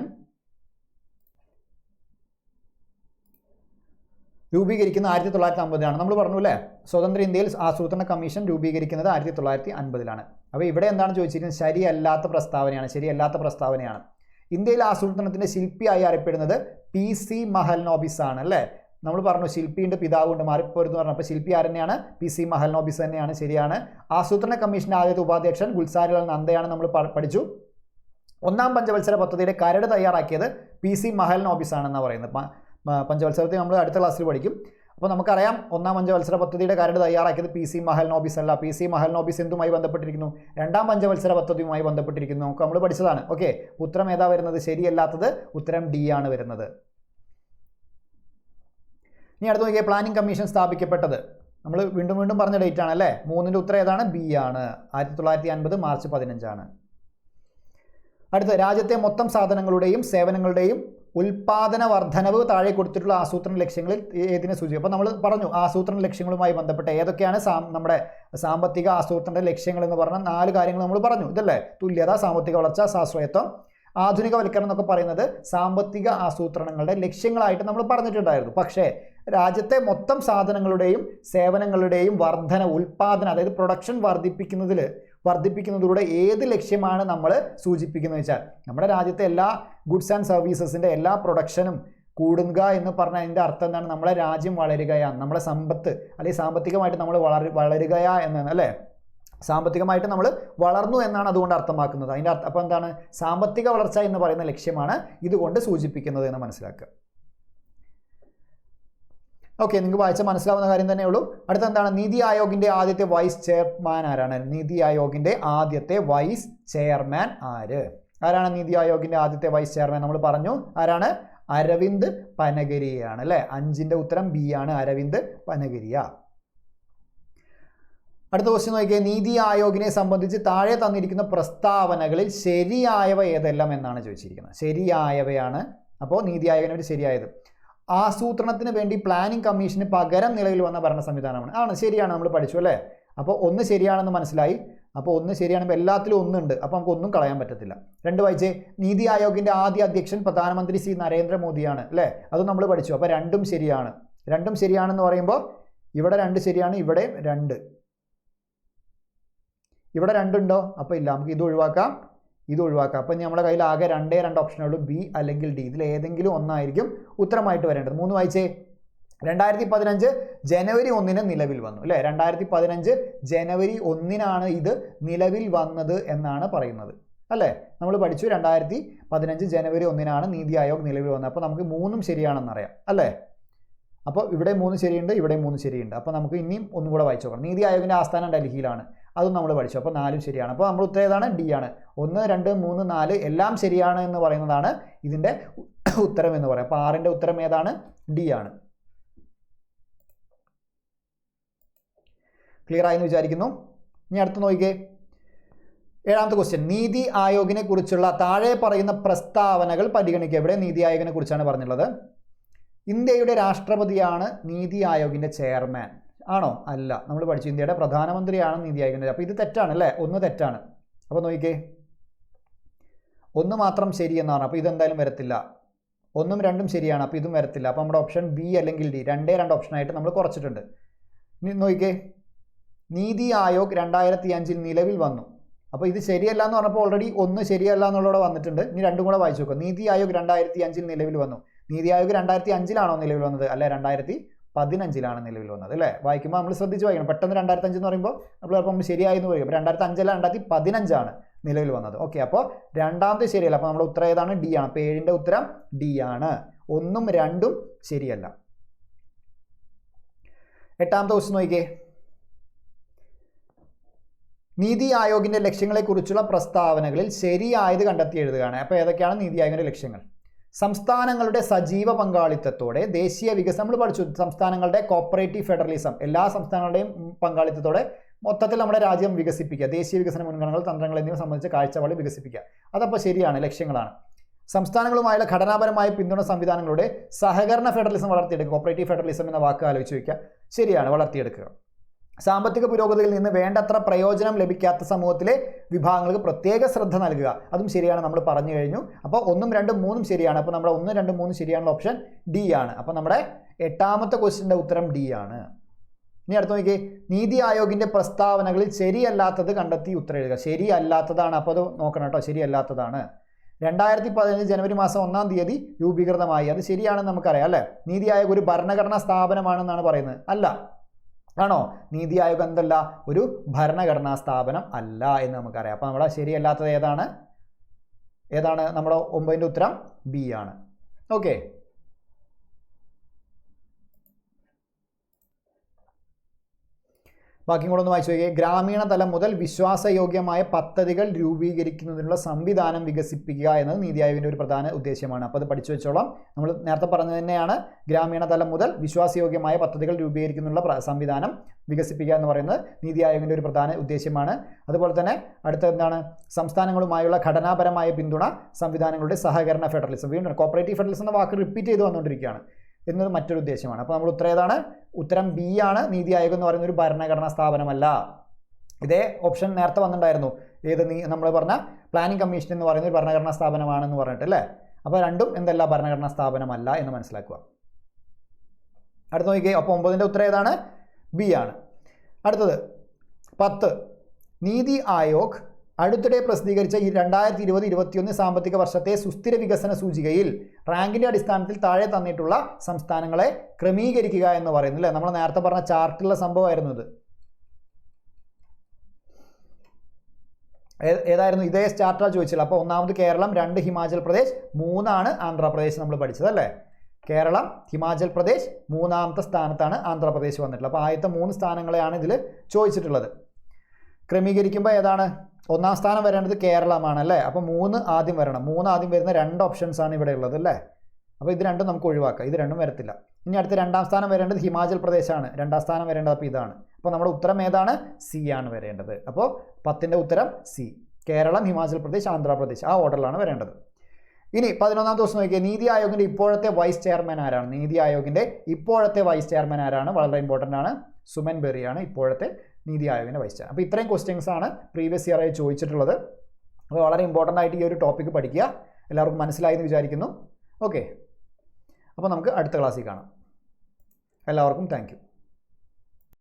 രൂപീകരിക്കുന്നത് 1950 നമ്മൾ പറഞ്ഞു അല്ലേ. സ്വതന്ത്ര ഇന്ത്യയിൽ ആസൂത്രണ കമ്മീഷൻ രൂപീകരിക്കുന്നത് 1950 അപ്പോൾ ഇവിടെ എന്താണ് ചോദിച്ചിരിക്കുന്നത്? ശരിയല്ലാത്ത പ്രസ്താവനയാണ്. ഇന്ത്യയിൽ ആസൂത്രണത്തിൻ്റെ ശില്പിയായി അറിയപ്പെടുന്നത് PC മഹൽനോബിസ് ആണ് അല്ലേ. നമ്മൾ പറഞ്ഞു ശില്പിയുടെ പിതാവുണ്ട്, മാറിപ്പോരുന്ന് പറഞ്ഞു. അപ്പോൾ ശില്പി ആരെന്നെയാണ്? PC മഹൽനോബിസ് തന്നെയാണ്. ശരിയാണ്. ആസൂത്രണ കമ്മീഷൻ്റെ ആദ്യത്തെ ഉപാധ്യക്ഷൻ ഗുൽസാരിലാൽ നന്ദയാണ് നമ്മൾ പഠിച്ചു. ഒന്നാം പഞ്ചവത്സര പദ്ധതിയുടെ കരട് തയ്യാറാക്കിയത് PC മഹൽനോബിസ് ആണെന്നാണ് പറയുന്നത്. പഞ്ചവത്സരത്തിൽ നമ്മൾ അടുത്ത ക്ലാസ്സിൽ പഠിക്കും. അപ്പോൾ നമുക്കറിയാം ഒന്നാം പഞ്ചവത്സര പദ്ധതിയുടെ കരട് തയ്യാറാക്കിയത് PC മഹൽനോബിസ് അല്ല. PC മഹൽനോബിസ് എന്തുമായി ബന്ധപ്പെട്ടിരിക്കുന്നു? രണ്ടാം പഞ്ചവത്സര പദ്ധതിയുമായി ബന്ധപ്പെട്ടിരിക്കുന്നു. നമുക്ക് നമ്മൾ പഠിച്ചതാണ്. ഓക്കെ, ഉത്തരം ഏതാ വരുന്നത്? ശരിയല്ലാത്തത് ഉത്തരം D ആണ് വരുന്നത്. ഇനി അടുത്ത് നോക്കിയാൽ പ്ലാനിംഗ് കമ്മീഷൻ സ്ഥാപിക്കപ്പെട്ടത് നമ്മൾ വീണ്ടും പറഞ്ഞ ഡേറ്റ് ആണ് അല്ലേ. 3ന്റെ ഉത്തരം ഏതാണ്? B ആണ്. 1950 മാർച്ച് 15 അടുത്ത രാജ്യത്തെ മൊത്തം സാധനങ്ങളുടെയും സേവനങ്ങളുടെയും ഉൽപാദന വർധനവ് താഴെ കൊടുത്തിട്ടുള്ള ആസൂത്രണ ലക്ഷ്യങ്ങളിൽ ഏതിനെ സൂചിപ്പിക്കും? അപ്പോൾ നമ്മൾ പറഞ്ഞു ആസൂത്രണ ലക്ഷ്യങ്ങളുമായി ബന്ധപ്പെട്ട് ഏതൊക്കെയാണ് നമ്മുടെ സാമ്പത്തിക ആസൂത്രണ ലക്ഷ്യങ്ങൾ എന്ന് പറഞ്ഞ 4 കാര്യങ്ങൾ നമ്മൾ പറഞ്ഞു. ഇതല്ലേ? തുല്യത, സാമ്പത്തിക വളർച്ച, സ്വാശ്രയത്വം, ആധുനികവൽക്കരണം എന്നൊക്കെ പറയുന്നത് സാമ്പത്തിക ആസൂത്രണങ്ങളുടെ ലക്ഷ്യങ്ങളായിട്ട് നമ്മൾ പറഞ്ഞിട്ടുണ്ടായിരുന്നു. പക്ഷേ രാജ്യത്തെ മൊത്തം സാധനങ്ങളുടെയും സേവനങ്ങളുടെയും വർധന, ഉൽപ്പാദനം, അതായത് പ്രൊഡക്ഷൻ വർദ്ധിപ്പിക്കുന്നതിലൂടെ ഏത് ലക്ഷ്യമാണ് നമ്മൾ സൂചിപ്പിക്കുന്നത് വെച്ചാൽ നമ്മുടെ രാജ്യത്തെ എല്ലാ ഗുഡ്സ് ആൻഡ് സർവീസസിൻ്റെ എല്ലാ പ്രൊഡക്ഷനും കൂടുക എന്ന് പറഞ്ഞാൽ അതിൻ്റെ അർത്ഥം എന്താണ്? നമ്മളെ രാജ്യം വളരുകയാണ്, നമ്മളെ സമ്പത്ത് അല്ലെങ്കിൽ സാമ്പത്തികമായിട്ട് നമ്മൾ വളരുകയാ എന്നാണ് അല്ലേ? സാമ്പത്തികമായിട്ട് നമ്മൾ വളർന്നു എന്നാണ് അതുകൊണ്ട് അർത്ഥമാക്കുന്നത്. അതിൻ്റെ അർത്ഥം അപ്പോൾ എന്താണ്? സാമ്പത്തിക വളർച്ച എന്ന് പറയുന്ന ലക്ഷ്യമാണ് ഇതുകൊണ്ട് സൂചിപ്പിക്കുന്നത് എന്ന് മനസ്സിലാക്കുക. ഓക്കെ, നിങ്ങൾക്ക് വായിച്ചാൽ മനസ്സിലാവുന്ന കാര്യം തന്നെയുള്ളൂ. അടുത്ത എന്താണ്? നീതി ആയോഗിൻ്റെ ആദ്യത്തെ വൈസ് ചെയർമാൻ ആരാണ്? നീതി ആയോഗിൻ്റെ ആദ്യത്തെ വൈസ് ചെയർമാൻ ആരാണ് നീതി ആയോഗിൻ്റെ ആദ്യത്തെ വൈസ് ചെയർമാൻ? നമ്മൾ പറഞ്ഞു ആരാണ്? അരവിന്ദ് പനഗരിയാണ് അല്ലേ? 5ന്റെ ഉത്തരം ബി ആണ്, അരവിന്ദ് പനഗരിയ. അടുത്ത ക്വസ്റ്റ്യൻ നോക്കിയേ. നീതി ആയോഗിനെ സംബന്ധിച്ച് താഴെ തന്നിരിക്കുന്ന പ്രസ്താവനകളിൽ ശരിയായവ ഏതെല്ലാം എന്നാണ് ചോദിച്ചിരിക്കുന്നത്. ശരിയായവയാണ്. അപ്പോൾ നീതി ആയോഗിന് ഒരു ശരിയായത് ആസൂത്രണത്തിന് വേണ്ടി പ്ലാനിംഗ് കമ്മീഷന് പകരം നിലവിൽ വന്ന ഭരണ സംവിധാനമാണ്. ശരിയാണ്, നമ്മൾ പഠിച്ചു അല്ലേ? അപ്പോൾ ഒന്ന് ശരിയാണെന്ന് മനസ്സിലായി. അപ്പോൾ ഒന്ന് ശരിയാണെങ്കിൽ എല്ലാത്തിലും ഒന്നുണ്ട്, അപ്പോൾ നമുക്ക് ഒന്നും കളയാൻ പറ്റത്തില്ല. 2 വായിച്ചേ. നീതി ആയോഗിൻ്റെ ആദ്യ അധ്യക്ഷൻ പ്രധാനമന്ത്രി ശ്രീ നരേന്ദ്രമോദിയാണ് അല്ലേ? അതും നമ്മൾ പഠിച്ചു. അപ്പോൾ 2ഉം ശരിയാണ്. 2ഉം ശരിയാണെന്ന് പറയുമ്പോൾ ഇവിടെ 2 ശരിയാണ്, ഇവിടെ 2. ഇവിടെ 2 ഉണ്ടോ? അപ്പോൾ ഇല്ല, നമുക്ക് ഇത് ഒഴിവാക്കാം. അപ്പോൾ നമ്മുടെ കയ്യിൽ ആകെ 2 ഓപ്ഷനുള്ളൂ, ബി അല്ലെങ്കിൽ ഡി. ഇതിൽ ഏതെങ്കിലും ഒന്നായിരിക്കും ഉത്തരമായിട്ട് വരേണ്ടത്. 3 വായിച്ചേ. 2015 ജനുവരി 1 നിലവിൽ വന്നു അല്ലേ? 2015 ജനുവരി 1 ഇത് നിലവിൽ വന്നത് എന്നാണ് പറയുന്നത് അല്ലേ? നമ്മൾ പഠിച്ചു 2015 ജനുവരി 1 നീതി ആയോഗ് നിലവിൽ വന്നത്. അപ്പോൾ നമുക്ക് 3ഉം ശരിയാണെന്നറിയാം അല്ലേ? അപ്പോൾ ഇവിടെ 3 ശരിയുണ്ട്, ഇവിടെ 3 ശരിയുണ്ട്. അപ്പോൾ നമുക്ക് ഇനിയും ഒന്നും കൂടെ വായിച്ചു നോക്കണം. നീതി ആയോഗിൻ്റെ ആസ്ഥാനം ഡൽഹിയിലാണ്, അതും നമ്മൾ പഠിച്ചു. അപ്പോൾ 4ഉം ശരിയാണ്. അപ്പോൾ നമ്മൾ ഉത്തരം ഏതാണ്? ഡി ആണ്. 1, 2, 3, 4 എല്ലാം ശരിയാണ് എന്ന് പറയുന്നതാണ് ഇതിൻ്റെ ഉത്തരം എന്ന് പറയാം. അപ്പോൾ 6ന്റെ ഉത്തരം ഏതാണ്? ഡി ആണ്. ക്ലിയർ ആയെന്ന് വിചാരിക്കുന്നു. ഇനി അടുത്ത് നോക്കിക്കേ. 7ാമത്തെ ക്വസ്റ്റ്യൻ. നീതി ആയോഗിനെ കുറിച്ചുള്ള താഴെ പറയുന്ന പ്രസ്താവനകൾ പരിഗണിക്കുക. ഇവിടെ നീതി ആയോഗിനെ കുറിച്ചാണ് പറഞ്ഞിട്ടുള്ളത്. ഇന്ത്യയുടെ രാഷ്ട്രപതിയാണ് നീതി ആയോഗിൻ്റെ ചെയർമാൻ ആണോ? അല്ല, നമ്മൾ പഠിച്ചു ഇന്ത്യയുടെ പ്രധാനമന്ത്രിയാണ് നീതി ആയോഗിൻ്റെ. അപ്പോൾ ഇത് തെറ്റാണ് അല്ലേ? 1 തെറ്റാണ്. അപ്പോൾ നോക്കിക്കേ, 1 മാത്രം ശരി എന്നാണ്. അപ്പോൾ ഇതെന്തായാലും വരത്തില്ല. 1ഉം 2ഉം ശരിയാണ്, അപ്പോൾ ഇതും വരത്തില്ല. അപ്പോൾ നമ്മുടെ ഓപ്ഷൻ ബി അല്ലെങ്കിൽ ഡി, 2 ഓപ്ഷനായിട്ട് നമ്മൾ കുറച്ചിട്ടുണ്ട്. ഇനി നോക്കിക്കേ. നീതി ആയോഗ് 2005 നിലവിൽ വന്നു. അപ്പോൾ ഇത് ശരിയല്ല എന്ന് പറഞ്ഞപ്പോൾ ഓൾറെഡി 1 ശരിയല്ല എന്നുള്ളവിടെ വന്നിട്ടുണ്ട്. ഇനി 2ഉം കൂടെ വായിച്ചു നോക്കുക. നീതി ആയോഗ് 2005 നിലവിൽ വന്നു. നീതി ആയോഗ് 2005 നിലവിൽ വന്നത്? അല്ല, 2015 നിലവിൽ വന്നത് അല്ലേ? വായിക്കുമ്പോൾ നമ്മൾ ശ്രദ്ധിച്ച് വായിക്കണം. പെട്ടെന്ന് 2005 എന്ന് പറയുമ്പോൾ നമ്മൾ ശരിയായി എന്ന് പറയും. അപ്പോൾ 2005 2015 നിലവിൽ വന്നത്. ഓക്കെ, അപ്പോൾ 2ാമത്തെ ശരിയല്ല. അപ്പോൾ നമ്മുടെ ഉത്തരം ഏതാണ്? ഡി ആണ്. അപ്പോൾ 7ന്റെ ഉത്തരം ഡി ആണ്. 1ഉം 2ഉം ശരിയല്ല. 8ാമത്തെ ക്വസ്റ്റ്യൻ നോക്കിക്കേ. നീതി ആയോഗിൻ്റെ ലക്ഷ്യങ്ങളെക്കുറിച്ചുള്ള പ്രസ്താവനകളിൽ ശരിയായത് കണ്ടെത്തി എഴുതുകയാണ്. അപ്പോൾ ഏതൊക്കെയാണ് നീതി ആയോഗിൻ്റെ ലക്ഷ്യങ്ങൾ? സംസ്ഥാനങ്ങളുടെ സജീവ പങ്കാളിത്തത്തോടെ ദേശീയ വികസനം, നമ്മൾ പഠിച്ചു സംസ്ഥാനങ്ങളുടെ കോപ്പറേറ്റീവ് ഫെഡറലിസം, എല്ലാ സംസ്ഥാനങ്ങളുടെയും പങ്കാളിത്തത്തോടെ മൊത്തത്തിൽ നമ്മുടെ രാജ്യം വികസിപ്പിക്കുക, ദേശീയ വികസന മുൻഗണനകൾ, തന്ത്രങ്ങൾ എന്നിവ സംബന്ധിച്ച കാഴ്ചപ്പാട് വികസിപ്പിക്കുക. അതപ്പോൾ ശരിയാണ്, ലക്ഷ്യങ്ങളാണ്. സംസ്ഥാനങ്ങളുമായുള്ള ഘടനാപരമായ പിന്തുണ സംവിധാനങ്ങളുടെ സഹകരണ ഫെഡറലിസം വളർത്തിയെടുക്കുക. കോപ്പറേറ്റീവ് ഫെഡറലിസം എന്ന വാക്ക് ആലോചിച്ച് വയ്ക്കുക. ശരിയാണ്, വളർത്തിയെടുക്കുക. സാമ്പത്തിക പുരോഗതിയിൽ നിന്ന് വേണ്ടത്ര പ്രയോജനം ലഭിക്കാത്ത സമൂഹത്തിലെ വിഭാഗങ്ങൾക്ക് പ്രത്യേക ശ്രദ്ധ നൽകുക. അതും ശരിയാണ്, നമ്മൾ പറഞ്ഞു കഴിഞ്ഞു. അപ്പോൾ 1ഉം 2ഉം 3ഉം ശരിയാണ്. അപ്പോൾ നമ്മുടെ 1, 2, 3 ശരിയാനുള്ള ഓപ്ഷൻ ഡി ആണ്. അപ്പോൾ നമ്മുടെ 8ാമത്തെ ക്വസ്റ്റ്യൻ്റെ ഉത്തരം ഡി ആണ്. ഇനി അടുത്ത് നോക്കിയേ. നീതി ആയോഗിൻ്റെ പ്രസ്താവനകളിൽ ശരിയല്ലാത്തത് കണ്ടെത്തി ഉത്തരം എഴുതുക. ശരിയല്ലാത്തതാണ്, അപ്പോൾ അത് നോക്കണം കേട്ടോ. ശരിയല്ലാത്തതാണ്. 2015 ജനുവരി മാസം 1-ാം തീയതി രൂപീകൃതമായി. അത് ശരിയാണെന്ന് നമുക്കറിയാം അല്ലേ? നീതി ആയോഗ് ഒരു ഭരണഘടനാ സ്ഥാപനമാണെന്നാണ് പറയുന്നത്. അല്ല, ആണോ? നീതി ആയോഗ് എന്തല്ല? ഒരു ഭരണഘടനാ സ്ഥാപനം അല്ല എന്ന് നമുക്കറിയാം. അപ്പോൾ നമ്മുടെ ശരിയല്ലാത്തത് ഏതാണ്? നമ്മുടെ 9ന്റെ ഉത്തരം ബി ആണ്. ഓക്കെ, ബാക്കി കൂടെ ഒന്ന് വായിച്ചു നോക്കിയേ. ഗ്രാമീണ തലം മുതൽ വിശ്വാസയോഗ്യമായ പദ്ധതികൾ രൂപീകരിക്കുന്നതിനുള്ള സംവിധാനം വികസിപ്പിക്കുക എന്നത് നീതി ആയോഗിൻ്റെ ഒരു പ്രധാന ഉദ്ദേശമാണ്. അപ്പോൾ അത് പഠിച്ചു വെച്ചോളാം. നമ്മൾ നേരത്തെ പറഞ്ഞത് തന്നെയാണ്. ഗ്രാമീണ തലം മുതൽ വിശ്വാസയോഗ്യമായ പദ്ധതികൾ രൂപീകരിക്കുന്നതിനുള്ള സംവിധാനം വികസിപ്പിക്കുക എന്ന് പറയുന്നത് നീതി ആയോഗിൻ്റെ ഒരു പ്രധാന ഉദ്ദേശമാണ്. അതുപോലെ തന്നെ അടുത്ത എന്താണ്? സംസ്ഥാനങ്ങളുമായുള്ള ഘടനാപരമായ പിന്തുണ സംവിധാനങ്ങളുടെ സഹകരണ ഫെഡറലിസം. വീണ്ടും കോപ്പറേറ്റീവ് ഫെഡറലിസം എന്ന വാക്ക് റിപ്പീറ്റ് ചെയ്ത് വന്നുകൊണ്ടിരിക്കുകയാണ് എന്നത് മറ്റൊരു ഉദ്ദേശമാണ്. അപ്പോൾ നമ്മൾ ഉത്തരം ഏതാണ്? ഉത്തരം ബി ആണ്. നീതി ആയോഗ് എന്ന് പറയുന്ന ഒരു ഭരണഘടനാ സ്ഥാപനമല്ല. ഇതേ ഓപ്ഷൻ നേരത്തെ വന്നിട്ടുണ്ടായിരുന്നു. നമ്മൾ പറഞ്ഞ പ്ലാനിംഗ് കമ്മീഷൻ എന്ന് പറയുന്ന ഒരു ഭരണഘടനാ സ്ഥാപനമാണെന്ന് പറഞ്ഞിട്ട് അല്ലേ? അപ്പോൾ രണ്ടും എന്തല്ല? ഭരണഘടനാ സ്ഥാപനമല്ല എന്ന് മനസ്സിലാക്കുക. അടുത്ത നോക്കിയേ. അപ്പോൾ 9ന്റെ ഉത്തരം ഏതാണ്? ബി ആണ്. അടുത്തത് 10. നീതി ആയോഗ് അടുത്തിടെ പ്രസിദ്ധീകരിച്ച ഈ 2020-21 സാമ്പത്തിക വർഷത്തെ സുസ്ഥിര വികസന സൂചികയിൽ റാങ്കിൻ്റെ അടിസ്ഥാനത്തിൽ താഴെ തന്നിട്ടുള്ള സംസ്ഥാനങ്ങളെ ക്രമീകരിക്കുക എന്ന് പറയുന്നു അല്ലേ. നമ്മൾ നേരത്തെ പറഞ്ഞ ചാർട്ടിലുള്ള സംഭവമായിരുന്നു ഇത്. ഏതായിരുന്നു? ഇതേ ചാർട്ടാണ് ചോദിച്ചത്. അപ്പോൾ 1ാമത് കേരളം, 2 ഹിമാചൽ പ്രദേശ്, 3 ആന്ധ്രാപ്രദേശ് നമ്മൾ പഠിച്ചത് അല്ലേ. കേരളം, ഹിമാചൽ പ്രദേശ്, 3ാമത്തെ സ്ഥാനത്താണ് ആന്ധ്രാപ്രദേശ് വന്നിട്ടുള്ളത്. അപ്പോൾ ആദ്യത്തെ 3 സ്ഥാനങ്ങളെയാണ് ഇതിൽ ചോദിച്ചിട്ടുള്ളത്. ക്രമീകരിക്കുമ്പോൾ ഏതാണ്? 1ാം സ്ഥാനം വരേണ്ടത് കേരളമാണ് അല്ലേ. അപ്പോൾ 3 ആദ്യം വരണം. 3 ആദ്യം വരുന്ന 2 ഓപ്ഷൻസാണ് ഇവിടെ ഉള്ളത് അല്ലേ. അപ്പോൾ ഇത് രണ്ടും നമുക്ക് ഒഴിവാക്കാം, ഇത് രണ്ടും വരത്തില്ല. ഇനി അടുത്ത 2ാം സ്ഥാനം വരേണ്ടത് ഹിമാചൽ പ്രദേശാണ്, 2ാം സ്ഥാനം വരേണ്ടത് അപ്പോൾ ഇതാണ്. അപ്പോൾ നമ്മുടെ ഉത്തരം ഏതാണ്? സി ആണ് വരേണ്ടത്. അപ്പോൾ 10ന്റെ ഉത്തരം സി. കേരളം, ഹിമാചൽ പ്രദേശ്, ആന്ധ്രാപ്രദേശ് ആ ഓർഡറിലാണ് വരേണ്ടത്. ഇനി 11ാം ദിവസം നോക്കിയാൽ നീതി ആയോഗിൻ്റെ ഇപ്പോഴത്തെ വൈസ് ചെയർമാൻ ആരാണ്? നീതി ആയോഗിൻ്റെ ഇപ്പോഴത്തെ വൈസ് ചെയർമാൻ ആരാണ്? വളരെ ഇമ്പോർട്ടൻ്റ് ആണ്. സുമൻ ബെറിയാണ് ഇപ്പോഴത്തെ നീതി ആയോഗിൻ്റെ വൈസ് ചെയർമാൻ. അപ്പോൾ ഇത്രയും ക്വസ്റ്റ്യൻസ് ആണ് പ്രീവിയസ് ഇയർ ആയി ചോദിച്ചിട്ടുള്ളത്. അപ്പോൾ വളരെ ഇമ്പോർട്ടൻ്റ് ആയിട്ട് ഈ ഒരു ടോപ്പിക്ക് പഠിക്കുക. എല്ലാവർക്കും മനസ്സിലായി എന്ന് വിചാരിക്കുന്നു. ഓക്കെ, അപ്പോൾ നമുക്ക് അടുത്ത ക്ലാസ്സിൽ കാണാം. എല്ലാവർക്കും താങ്ക് യു.